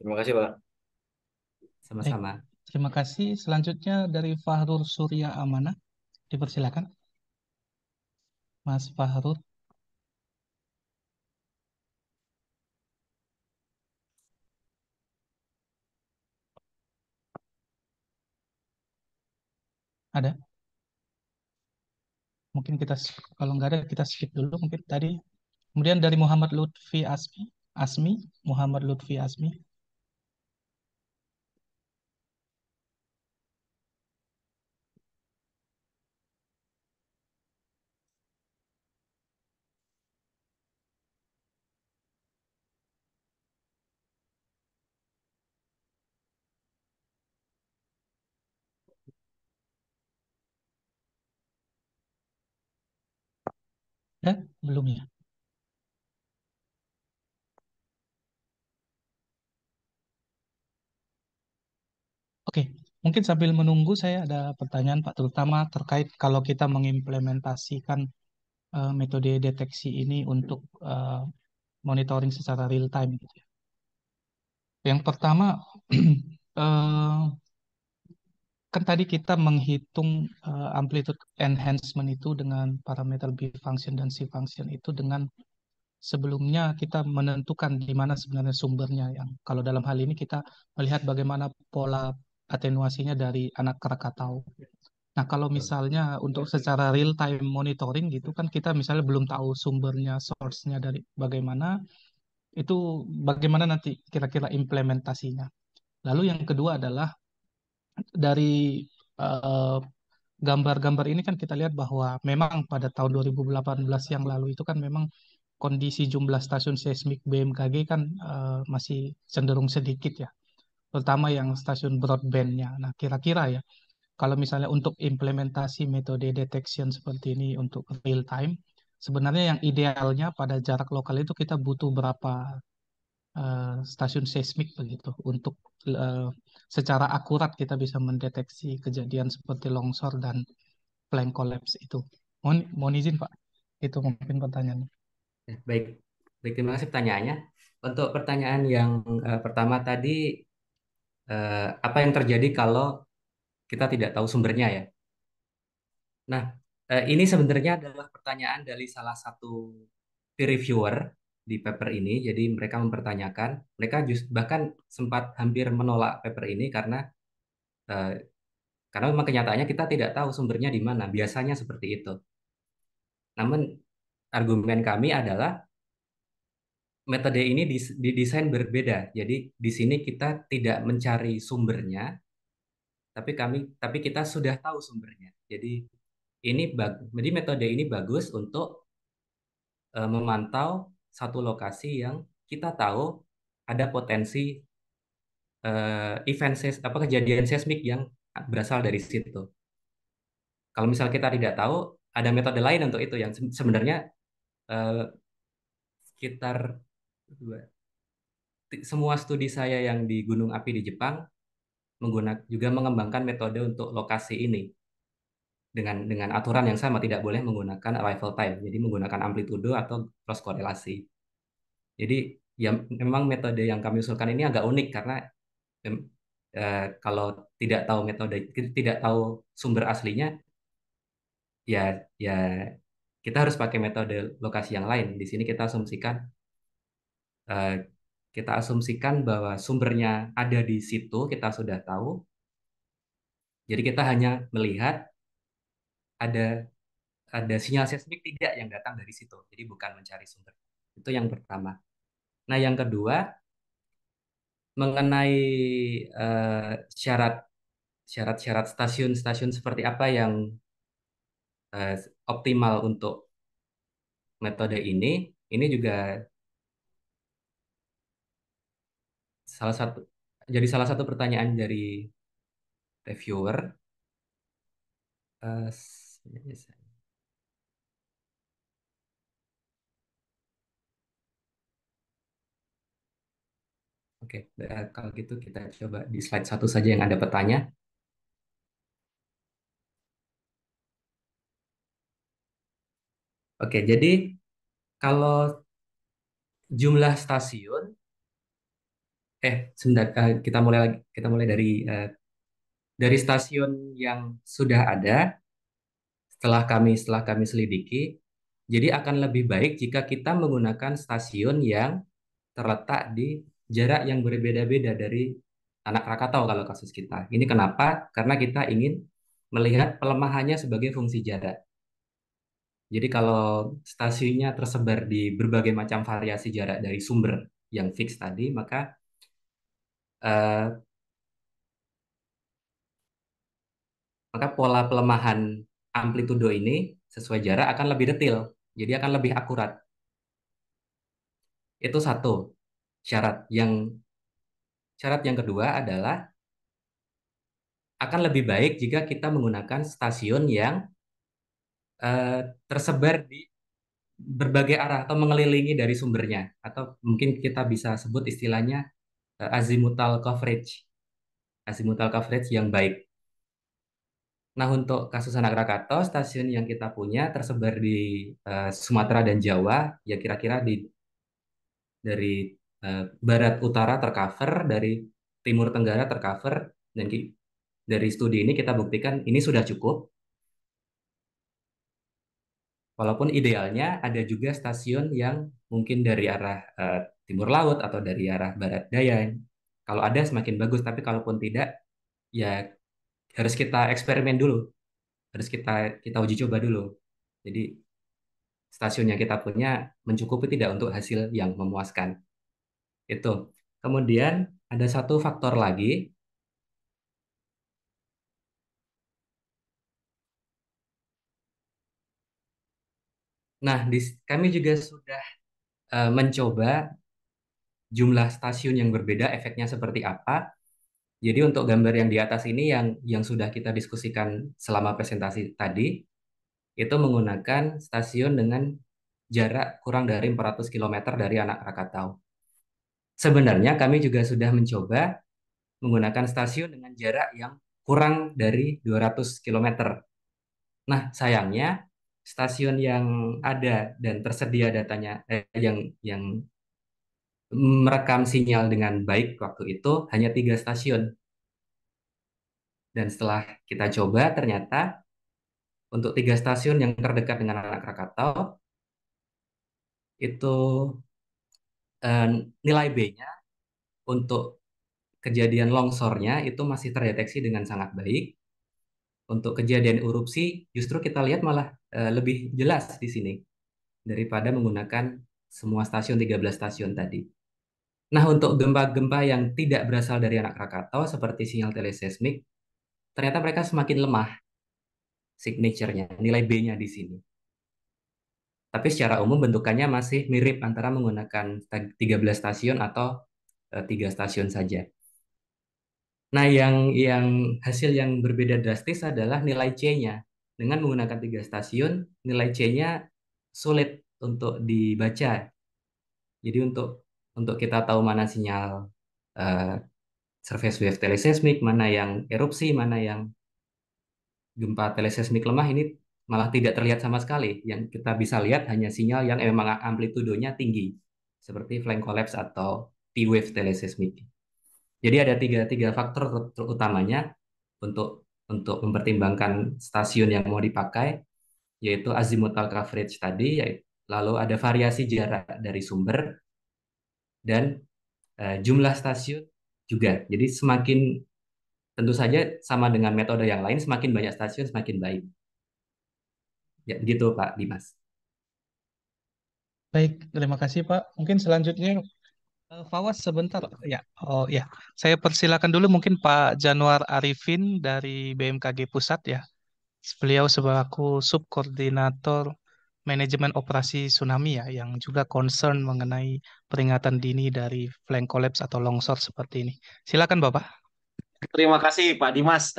Terima kasih, Pak. Baik, Sama-sama. terima kasih. Selanjutnya dari Fahrur Surya Amanah. Dipersilakan, Mas Fahrur. Ada? Mungkin kita, kalau nggak ada, kita skip dulu mungkin tadi. Kemudian dari Muhammad Lutfi Asmi, Muhammad Lutfi Asmi. Ya, belum ya? Oke, mungkin sambil menunggu saya ada pertanyaan Pak, terutama terkait kalau kita mengimplementasikan metode deteksi ini untuk monitoring secara real time gitu ya. Yang pertama, eh, kan tadi kita menghitung amplitude enhancement itu dengan parameter B function dan C function itu dengan sebelumnya kita menentukan di mana sebenarnya sumbernya, yang kalau dalam hal ini kita melihat bagaimana pola atenuasinya dari anak Krakatau. Nah, kalau misalnya untuk secara real time monitoring gitu kan kita misalnya belum tahu sumbernya, source-nya dari bagaimana, itu bagaimana nanti kira-kira implementasinya. Lalu yang kedua adalah dari eh, gambar-gambar ini kan kita lihat bahwa memang pada tahun 2018 yang lalu itu kan memang kondisi jumlah stasiun seismik BMKG kan masih cenderung sedikit ya, terutama yang stasiun broadbandnya. Nah, kira-kira ya, kalau misalnya untuk implementasi metode detection seperti ini untuk real time, sebenarnya yang idealnya pada jarak lokal itu kita butuh berapa stasiun seismik begitu untuk eh, secara akurat kita bisa mendeteksi kejadian seperti longsor dan plank collapse itu. Mohon izin Pak, itu mungkin pertanyaannya. Baik, baik, terima kasih pertanyaannya. Untuk pertanyaan yang pertama tadi, apa yang terjadi kalau kita tidak tahu sumbernya ya? Nah, ini sebenarnya adalah pertanyaan dari salah satu peer reviewer di paper ini. Jadi mereka mempertanyakan, mereka bahkan sempat hampir menolak paper ini eh, karena memang kenyataannya kita tidak tahu sumbernya di mana. Biasanya seperti itu. Namun argumen kami adalah metode ini didesain berbeda. Jadi di sini kita tidak mencari sumbernya, tapi kita sudah tahu sumbernya. Jadi metode ini bagus untuk memantau satu lokasi yang kita tahu ada potensi apa kejadian seismik yang berasal dari situ. Kalau misal kita tidak tahu, ada metode lain untuk itu yang sebenarnya eh, sekitar semua studi saya yang di gunung api di Jepang juga mengembangkan metode untuk lokasi ini dengan aturan yang sama, tidak boleh menggunakan arrival time, jadi menggunakan amplitudo atau cross korelasi. Jadi ya memang metode yang kami usulkan ini agak unik karena kalau tidak tahu sumber aslinya, ya ya kita harus pakai metode lokasi yang lain. Di sini eh, kita asumsikan bahwa sumbernya ada di situ, kita sudah tahu. Jadi kita hanya melihat ada ada sinyal seismik tidak yang datang dari situ. Jadi bukan mencari sumber. Itu yang pertama. Nah, yang kedua mengenai eh, syarat syarat-syarat stasiun-stasiun seperti apa yang eh, optimal untuk metode ini juga salah satu jadi salah satu pertanyaan dari reviewer. Eh, Oke, kalau gitu kita coba di slide satu saja yang ada petanya. Oke, jadi kalau jumlah stasiun, sebentar, kita mulai dari stasiun yang sudah ada. Setelah kami selidiki, jadi akan lebih baik jika kita menggunakan stasiun yang terletak di jarak yang berbeda-beda dari anak Krakatau kalau kasus kita. Ini kenapa? Karena kita ingin melihat pelemahannya sebagai fungsi jarak. Jadi kalau stasiunnya tersebar di berbagai macam variasi jarak dari sumber yang fix tadi, eh, maka pola pelemahan amplitudo ini sesuai jarak akan lebih detail. Jadi akan lebih akurat. Itu satu syarat. Syarat yang kedua adalah akan lebih baik jika kita menggunakan stasiun yang eh, tersebar di berbagai arah atau mengelilingi dari sumbernya, atau mungkin kita bisa sebut istilahnya azimutal coverage yang baik. Nah, untuk kasus anak Krakatau, stasiun yang kita punya tersebar di Sumatera dan Jawa, ya kira-kira dari barat utara tercover, dari timur tenggara tercover, dan dari studi ini kita buktikan ini sudah cukup. Walaupun idealnya ada juga stasiun yang mungkin dari arah timur laut atau dari arah barat daya. Kalau ada semakin bagus, tapi kalaupun tidak, ya harus kita eksperimen dulu, harus kita uji coba dulu. Jadi stasiun yang kita punya mencukupi tidak untuk hasil yang memuaskan. Itu. Kemudian ada satu faktor lagi. Nah, kami juga sudah mencoba jumlah stasiun yang berbeda, efeknya seperti apa. Jadi untuk gambar yang di atas ini yang sudah kita diskusikan selama presentasi tadi, itu menggunakan stasiun dengan jarak kurang dari 400 km dari anak Krakatau. Sebenarnya kami juga sudah mencoba menggunakan stasiun dengan jarak yang kurang dari 200 km. Nah, sayangnya stasiun yang ada dan tersedia datanya yang merekam sinyal dengan baik waktu itu hanya 3 stasiun. Dan setelah kita coba, ternyata untuk 3 stasiun yang terdekat dengan anak Krakatau, itu eh, nilai B-nya untuk kejadian longsornya itu masih terdeteksi dengan sangat baik. Untuk kejadian erupsi, justru kita lihat malah lebih jelas di sini daripada menggunakan semua stasiun, 13 stasiun tadi. Nah, untuk gempa-gempa yang tidak berasal dari anak Krakatau, seperti sinyal teleseismik, ternyata mereka semakin lemah signature-nya, nilai B-nya di sini. Tapi secara umum bentukannya masih mirip antara menggunakan 13 stasiun atau 3 stasiun saja. Nah, yang hasil yang berbeda drastis adalah nilai C-nya. Dengan menggunakan 3 stasiun, nilai C-nya sulit untuk dibaca. Jadi untuk kita tahu mana sinyal eh, surface wave teleseismik, mana yang erupsi, mana yang gempa teleseismik lemah ini malah tidak terlihat sama sekali. Yang kita bisa lihat hanya sinyal yang memang amplitudonya tinggi, seperti flank collapse atau T-wave teleseismik. Jadi ada tiga faktor utamanya untuk mempertimbangkan stasiun yang mau dipakai, yaitu azimuthal coverage tadi, lalu ada variasi jarak dari sumber, dan jumlah stasiun juga. Jadi semakin tentu saja sama dengan metode yang lain, semakin banyak stasiun semakin baik. Ya, begitu Pak Dimas. Baik, terima kasih Pak. Mungkin selanjutnya Fawaz sebentar. Ya, oh ya. Saya persilakan dulu mungkin Pak Januar Arifin dari BMKG Pusat ya. Beliau sebagai subkoordinator manajemen operasi tsunami ya, yang juga concern mengenai peringatan dini dari flank collapse atau longsor seperti ini. Silakan Bapak. Terima kasih Pak Dimas.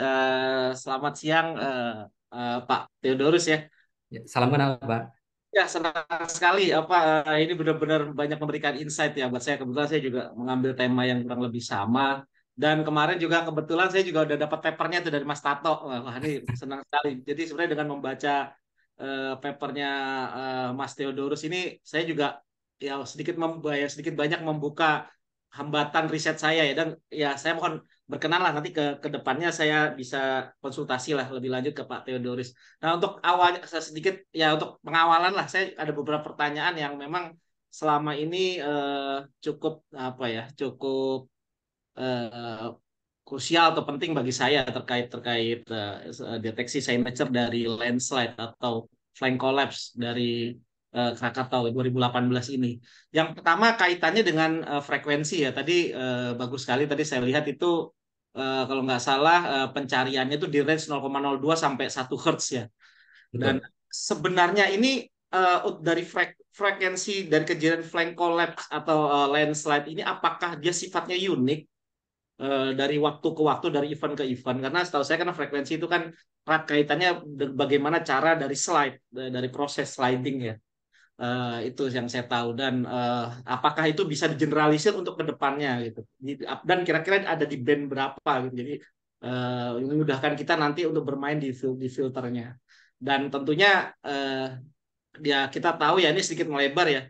Selamat siang Pak Theodorus ya. Ya, salam kenal, Pak. Ya, senang sekali ini benar-benar banyak memberikan insight ya buat saya. Kebetulan saya juga mengambil tema yang kurang lebih sama. Dan kemarin juga kebetulan saya juga udah dapat papernya tuh dari Mas Tato. Wah, ini senang sekali. Jadi sebenarnya dengan membaca papernya Mas Theodorus ini, saya juga ya sedikit banyak membuka hambatan riset saya ya. Dan ya saya mohon berkenan lah nanti ke depannya saya bisa konsultasi lah lebih lanjut ke Pak Theodorus. Nah, untuk awalnya sedikit ya untuk pengawalan lah, saya ada beberapa pertanyaan yang memang selama ini cukup cukup eh, krusial atau penting bagi saya terkait terkait deteksi signature dari landslide atau flank collapse dari Krakatau 2018 ini. Yang pertama kaitannya dengan frekuensi ya. Tadi bagus sekali tadi saya lihat itu kalau nggak salah pencariannya itu di range 0,02 sampai 1 Hz ya. Dan Betul. sebenarnya ini dari frekuensi dari kejadian flank collapse atau landslide ini apakah dia sifatnya unik dari waktu ke waktu, dari event ke event? Karena setahu saya kan frekuensi itu kan erat kaitannya bagaimana cara dari slide, dari proses sliding ya. Itu yang saya tahu. Dan apakah itu bisa digeneralisir untuk ke depannya gitu. Dan kira-kira ada di band berapa gitu. Jadi memudahkan kita nanti untuk bermain di filternya. Dan tentunya ya kita tahu ya ini sedikit melebar ya.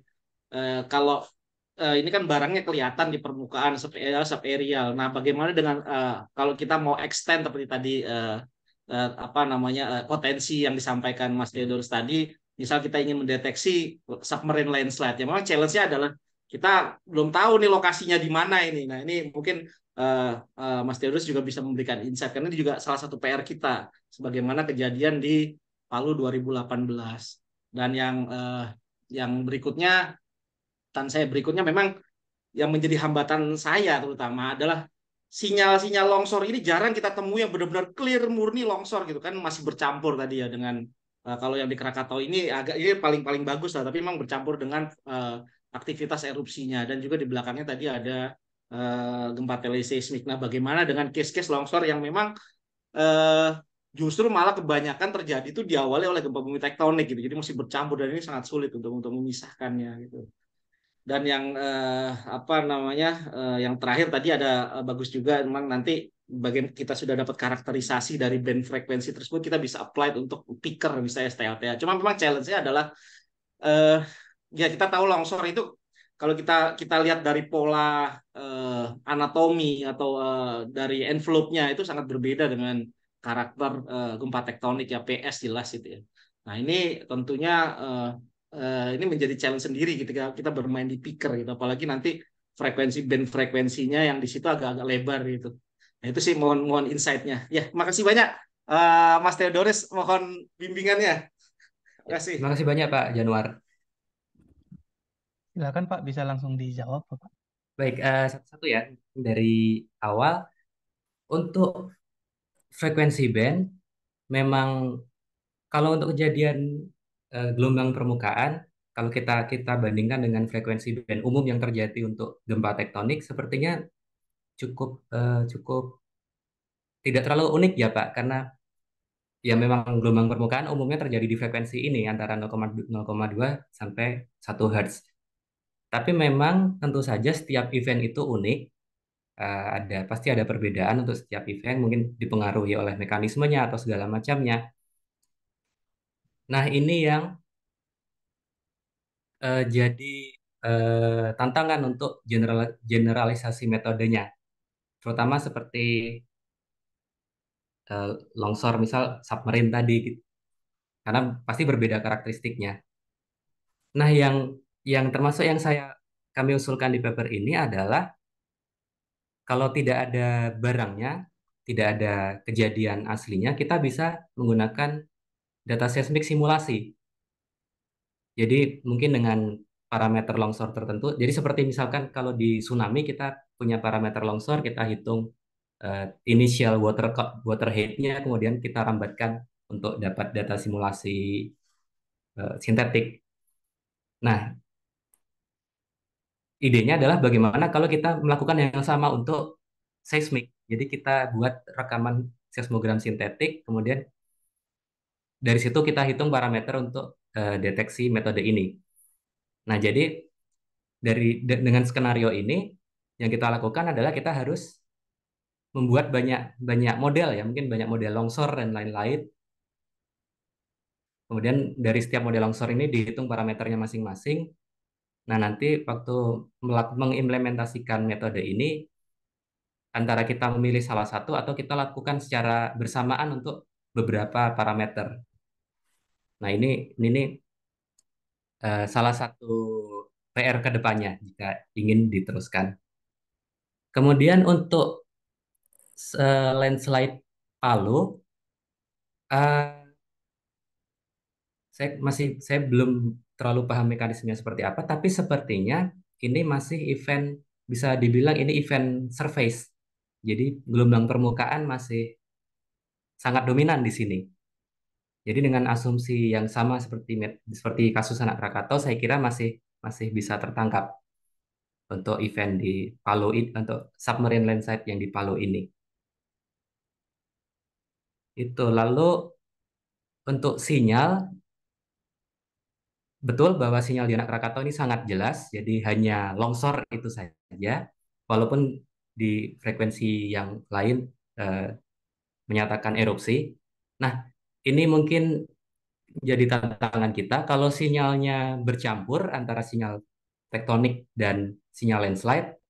Kalau ini kan barangnya kelihatan di permukaan subaerial. Nah, bagaimana dengan kalau kita mau extend seperti tadi potensi yang disampaikan Mas Theodorus tadi, misal kita ingin mendeteksi submarine landslide, ya memang challenge-nya adalah kita belum tahu nih lokasinya di mana ini. Nah, ini mungkin Mas Theodorus juga bisa memberikan insight karena ini juga salah satu PR kita sebagaimana kejadian di Palu 2018. Dan yang berikutnya saya berikutnya memang yang menjadi hambatan saya terutama adalah sinyal-sinyal longsor ini jarang kita temui yang benar-benar clear murni longsor gitu kan, masih bercampur tadi ya dengan kalau yang di Krakatau ini agak ini paling bagus lah, tapi memang bercampur dengan aktivitas erupsinya. Dan juga di belakangnya tadi ada gempa teleseismik. Nah, bagaimana dengan case-case longsor yang memang eh, justru malah kebanyakan terjadi itu diawali oleh gempa bumi tektonik gitu, jadi mesti bercampur dan ini sangat sulit untuk memisahkannya gitu. Dan yang yang terakhir tadi ada bagus juga, memang nanti bagian kita sudah dapat karakterisasi dari band frekuensi tersebut, kita bisa apply untuk picker misalnya STLTA. Cuma memang challenge-nya adalah eh, ya kita tahu longsor itu kalau kita kita lihat dari pola anatomi atau dari envelope-nya itu sangat berbeda dengan karakter gempa tektonik ya, PS jelas itu ya. Nah, ini tentunya ini menjadi challenge sendiri ketika kita bermain di picker gitu, apalagi nanti band frekuensinya yang di situ agak-agak lebar gitu. Nah, itu sih mohon insight-nya. Ya, makasih banyak Mas Theodorus, mohon bimbingannya. Terima kasih. Terima kasih banyak Pak Januar. Silakan Pak, bisa langsung dijawab Bapak. Baik, satu-satu ya dari awal. Untuk frekuensi band, memang kalau untuk kejadian gelombang permukaan, kalau kita kita bandingkan dengan frekuensi band umum yang terjadi untuk gempa tektonik, sepertinya cukup tidak terlalu unik ya Pak, karena ya memang gelombang permukaan umumnya terjadi di frekuensi ini antara 0,2 sampai 1 Hz. Tapi memang tentu saja setiap event itu unik, pasti ada perbedaan untuk setiap event, mungkin dipengaruhi oleh mekanismenya atau segala macamnya. Nah, ini yang jadi tantangan untuk generalisasi metodenya, terutama seperti longsor misal submarine tadi, gitu. Karena pasti berbeda karakteristiknya. Nah, yang termasuk yang kami usulkan di paper ini adalah kalau tidak ada barangnya, tidak ada kejadian aslinya, kita bisa menggunakan data seismik simulasi. Jadi mungkin dengan parameter longsor tertentu. Jadi seperti misalkan kalau di tsunami kita punya parameter longsor, kita hitung initial water head-nya, kemudian kita rambatkan untuk dapat data simulasi sintetik. Nah, idenya adalah bagaimana kalau kita melakukan yang sama untuk seismik. Jadi kita buat rekaman seismogram sintetik, kemudian dari situ kita hitung parameter untuk deteksi metode ini. Nah, jadi dengan skenario ini yang kita lakukan adalah kita harus membuat banyak banyak model ya, mungkin banyak model longsor dan lain-lain. Kemudian dari setiap model longsor ini dihitung parameternya masing-masing. Nah, nanti waktu mengimplementasikan metode ini antara kita memilih salah satu atau kita lakukan secara bersamaan untuk beberapa parameter. Nah, ini salah satu PR ke depannya jika ingin diteruskan. Kemudian untuk landslide Palu, eh, saya belum terlalu paham mekanismenya seperti apa, tapi sepertinya ini masih event, bisa dibilang ini event surface. Jadi gelombang permukaan masih sangat dominan di sini. Jadi dengan asumsi yang sama seperti kasus anak Krakatau, saya kira masih masih bisa tertangkap untuk event di Palu untuk submarine landslide yang di Palu ini. Itu lalu untuk sinyal, betul bahwa sinyal di anak Krakatau ini sangat jelas, jadi hanya longsor itu saja, walaupun di frekuensi yang lain eh, menyatakan erupsi. Nah, ini mungkin jadi tantangan kita kalau sinyalnya bercampur antara sinyal tektonik dan sinyal landslide,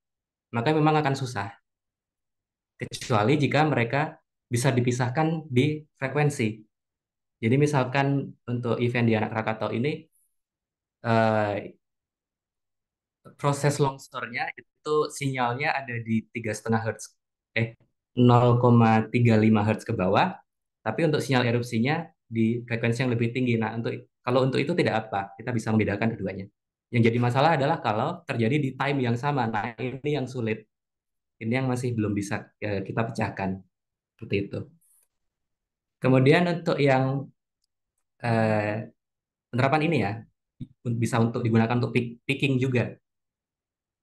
maka memang akan susah. Kecuali jika mereka bisa dipisahkan di frekuensi. Jadi misalkan untuk event di anak Krakatau ini eh, proses longsornya itu sinyalnya ada di 3,5 Hz, 0,35 Hz ke bawah, tapi untuk sinyal erupsinya di frekuensi yang lebih tinggi. Nah, kalau untuk itu tidak apa, kita bisa membedakan keduanya. Yang jadi masalah adalah kalau terjadi di time yang sama. Nah, ini yang sulit. Ini yang masih belum bisa kita pecahkan. Seperti itu. Kemudian untuk yang eh, penerapan ini ya, bisa untuk digunakan untuk picking juga.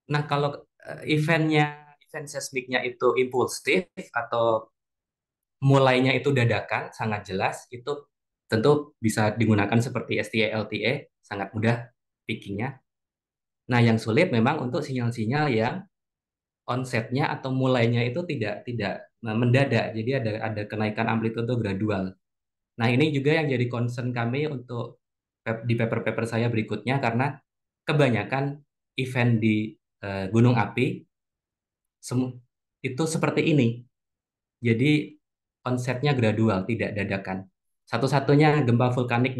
Nah, kalau event seismiknya itu impulsif atau mulainya itu dadakan, sangat jelas, itu tentu bisa digunakan seperti STA LTA, sangat mudah pickingnya. Nah, yang sulit memang untuk sinyal-sinyal yang onsetnya atau mulainya itu tidak mendadak, jadi ada kenaikan amplitudo gradual. Nah, ini juga yang jadi concern kami untuk di paper-paper saya berikutnya, karena kebanyakan event di gunung api itu seperti ini. Jadi konsepnya gradual, tidak dadakan. Satu-satunya gempa vulkanik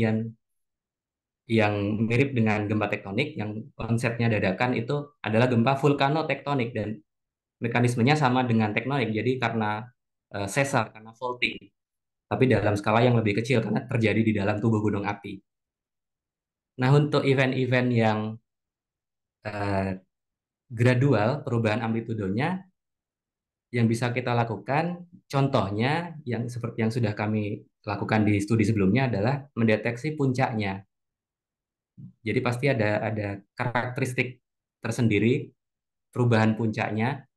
yang mirip dengan gempa tektonik, yang konsepnya dadakan itu adalah gempa vulkanotektonik dan mekanismenya sama dengan tektonik. Jadi karena sesar, karena faulting, tapi dalam skala yang lebih kecil karena terjadi di dalam tubuh gunung api. Nah, untuk event-event yang eh, gradual, perubahan amplitudonya, yang bisa kita lakukan, contohnya yang seperti yang sudah kami lakukan di studi sebelumnya adalah mendeteksi puncaknya. Jadi pasti ada karakteristik tersendiri perubahan puncaknya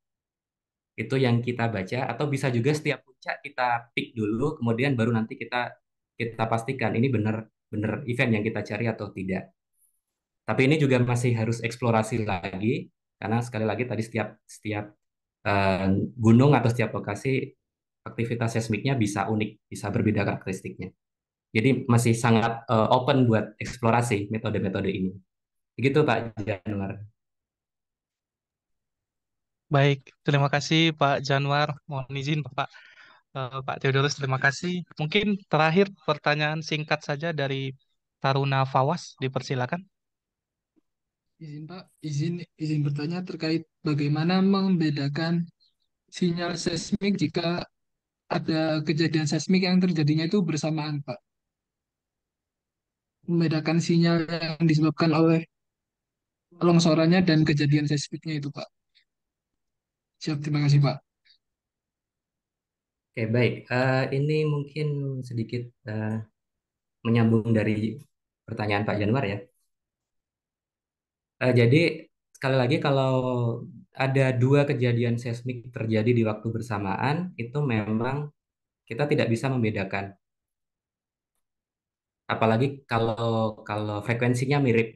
itu yang kita baca, atau bisa juga setiap puncak kita pick dulu, kemudian baru nanti kita kita pastikan ini benar benar event yang kita cari atau tidak. Tapi ini juga masih harus eksplorasi lagi karena sekali lagi tadi setiap setiap eh, gunung atau setiap lokasi aktivitas seismiknya bisa unik, bisa berbeda karakteristiknya. Jadi masih sangat open buat eksplorasi metode-metode ini. Begitu Pak Januar. Baik, terima kasih Pak Janwar. Mohon izin Pak Theodorus, terima kasih. Mungkin terakhir pertanyaan singkat saja dari Taruna Fawas, dipersilakan. Izin Pak, izin bertanya terkait bagaimana membedakan sinyal seismik jika ada kejadian seismik yang terjadinya itu bersamaan, Pak. Membedakan sinyal yang disebabkan oleh longsorannya dan kejadian seismiknya itu, Pak. Siap, terima kasih, Pak. Oke, baik. Ini mungkin sedikit menyambung dari pertanyaan Pak Januar ya. Jadi sekali lagi kalau ada dua kejadian seismik terjadi di waktu bersamaan, itu memang kita tidak bisa membedakan. Apalagi kalau kalau frekuensinya mirip.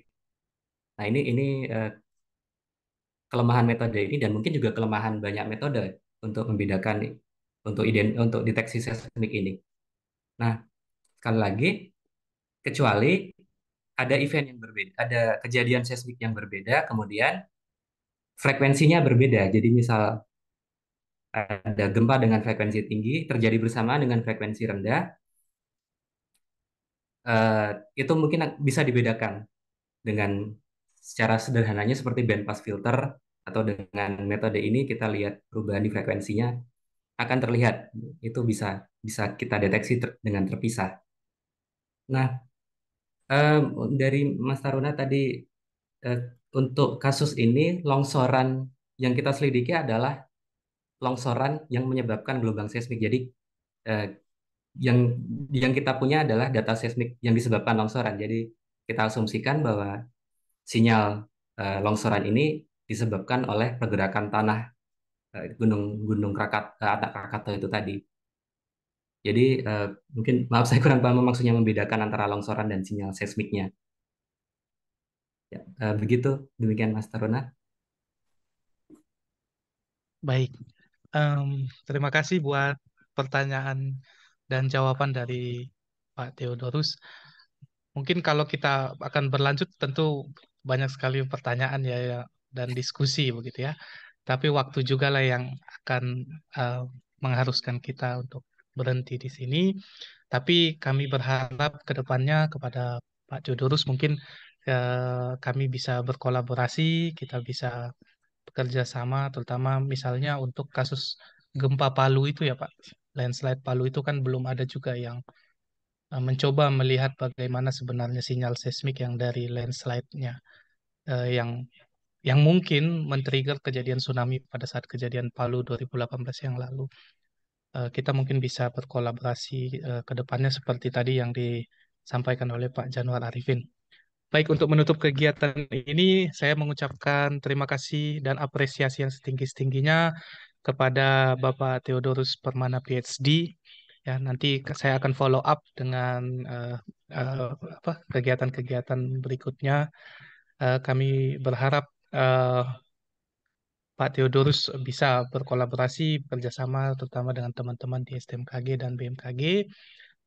Nah ini eh, kelemahan metode ini dan mungkin juga kelemahan banyak metode untuk membedakan untuk deteksi seismik ini. Nah, sekali lagi, kecuali ada event yang berbeda, ada kejadian seismik yang berbeda, kemudian frekuensinya berbeda. Jadi misal ada gempa dengan frekuensi tinggi terjadi bersamaan dengan frekuensi rendah, eh, itu mungkin bisa dibedakan dengan secara sederhananya seperti bandpass filter atau dengan metode ini kita lihat perubahan di frekuensinya akan terlihat itu bisa bisa kita deteksi dengan terpisah. Nah, em, dari Mas Taruna tadi eh, untuk kasus ini longsoran yang kita selidiki adalah longsoran yang menyebabkan gelombang seismik. Jadi eh, yang yang kita punya adalah data seismik yang disebabkan longsoran. Jadi kita asumsikan bahwa sinyal longsoran ini disebabkan oleh pergerakan tanah gunung gunung anak Krakatau itu tadi. Jadi mungkin maaf saya kurang paham maksudnya membedakan antara longsoran dan sinyal seismiknya. Ya, begitu demikian Mas Taruna. Baik. Terima kasih buat pertanyaan dan jawaban dari Pak Theodorus. Mungkin kalau kita akan berlanjut tentu banyak sekali pertanyaan ya, ya, dan diskusi begitu ya. Tapi waktu juga lah yang akan eh, mengharuskan kita untuk berhenti di sini. Tapi kami berharap ke depannya kepada Pak Theodorus mungkin kami bisa berkolaborasi, kita bisa bekerja sama, terutama misalnya untuk kasus gempa Palu itu ya Pak. Landslide Palu itu kan belum ada juga yang mencoba melihat bagaimana sebenarnya sinyal seismik yang dari landslide-nya yang mungkin men-trigger kejadian tsunami pada saat kejadian Palu 2018 yang lalu. Kita mungkin bisa berkolaborasi ke depannya seperti tadi yang disampaikan oleh Pak Januar Arifin. Baik, untuk menutup kegiatan ini, saya mengucapkan terima kasih dan apresiasi yang setinggi-tingginya kepada Bapak Theodorus Permana PhD. Ya, nanti saya akan follow up dengan kegiatan-kegiatan berikutnya. Kami berharap Pak Theodorus bisa berkolaborasi, bekerjasama, terutama dengan teman-teman di STMKG dan BMKG.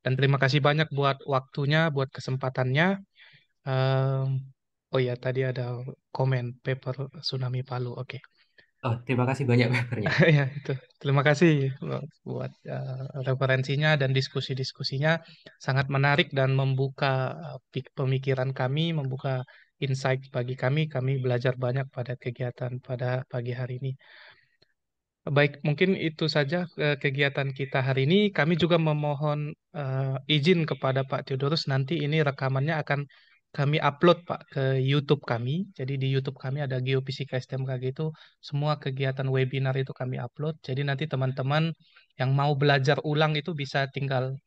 Dan terima kasih banyak buat waktunya, buat kesempatannya. Em, oh ya, tadi ada komen paper tsunami Palu. Oke. Oh, terima kasih banyak papernya. Ya, itu. Terima kasih buat referensinya dan diskusi-diskusinya. Sangat menarik dan membuka pemikiran kami, membuka insight bagi kami. Kami belajar banyak pada kegiatan pada pagi hari ini. Baik, mungkin itu saja kegiatan kita hari ini. Kami juga memohon izin kepada Pak Theodorus. Nanti ini rekamannya akan kami upload Pak ke YouTube kami. Jadi di YouTube kami ada Geofisika STMKG itu semua kegiatan webinar itu kami upload. Jadi nanti teman-teman yang mau belajar ulang itu bisa tinggal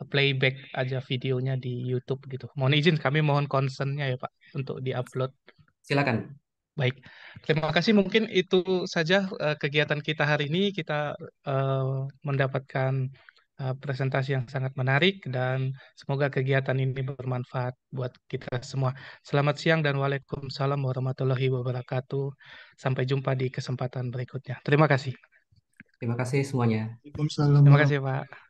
playback aja videonya di YouTube gitu. Mohon izin kami mohon concernnya ya Pak untuk diupload. Silakan. Baik, terima kasih. Mungkin itu saja kegiatan kita hari ini. Kita mendapatkan presentasi yang sangat menarik dan semoga kegiatan ini bermanfaat buat kita semua. Selamat siang dan waalaikumsalam warahmatullahi wabarakatuh. Sampai jumpa di kesempatan berikutnya. Terima kasih. Terima kasih semuanya. Waalaikumsalam Terima kasih, warahmatullahi Pak.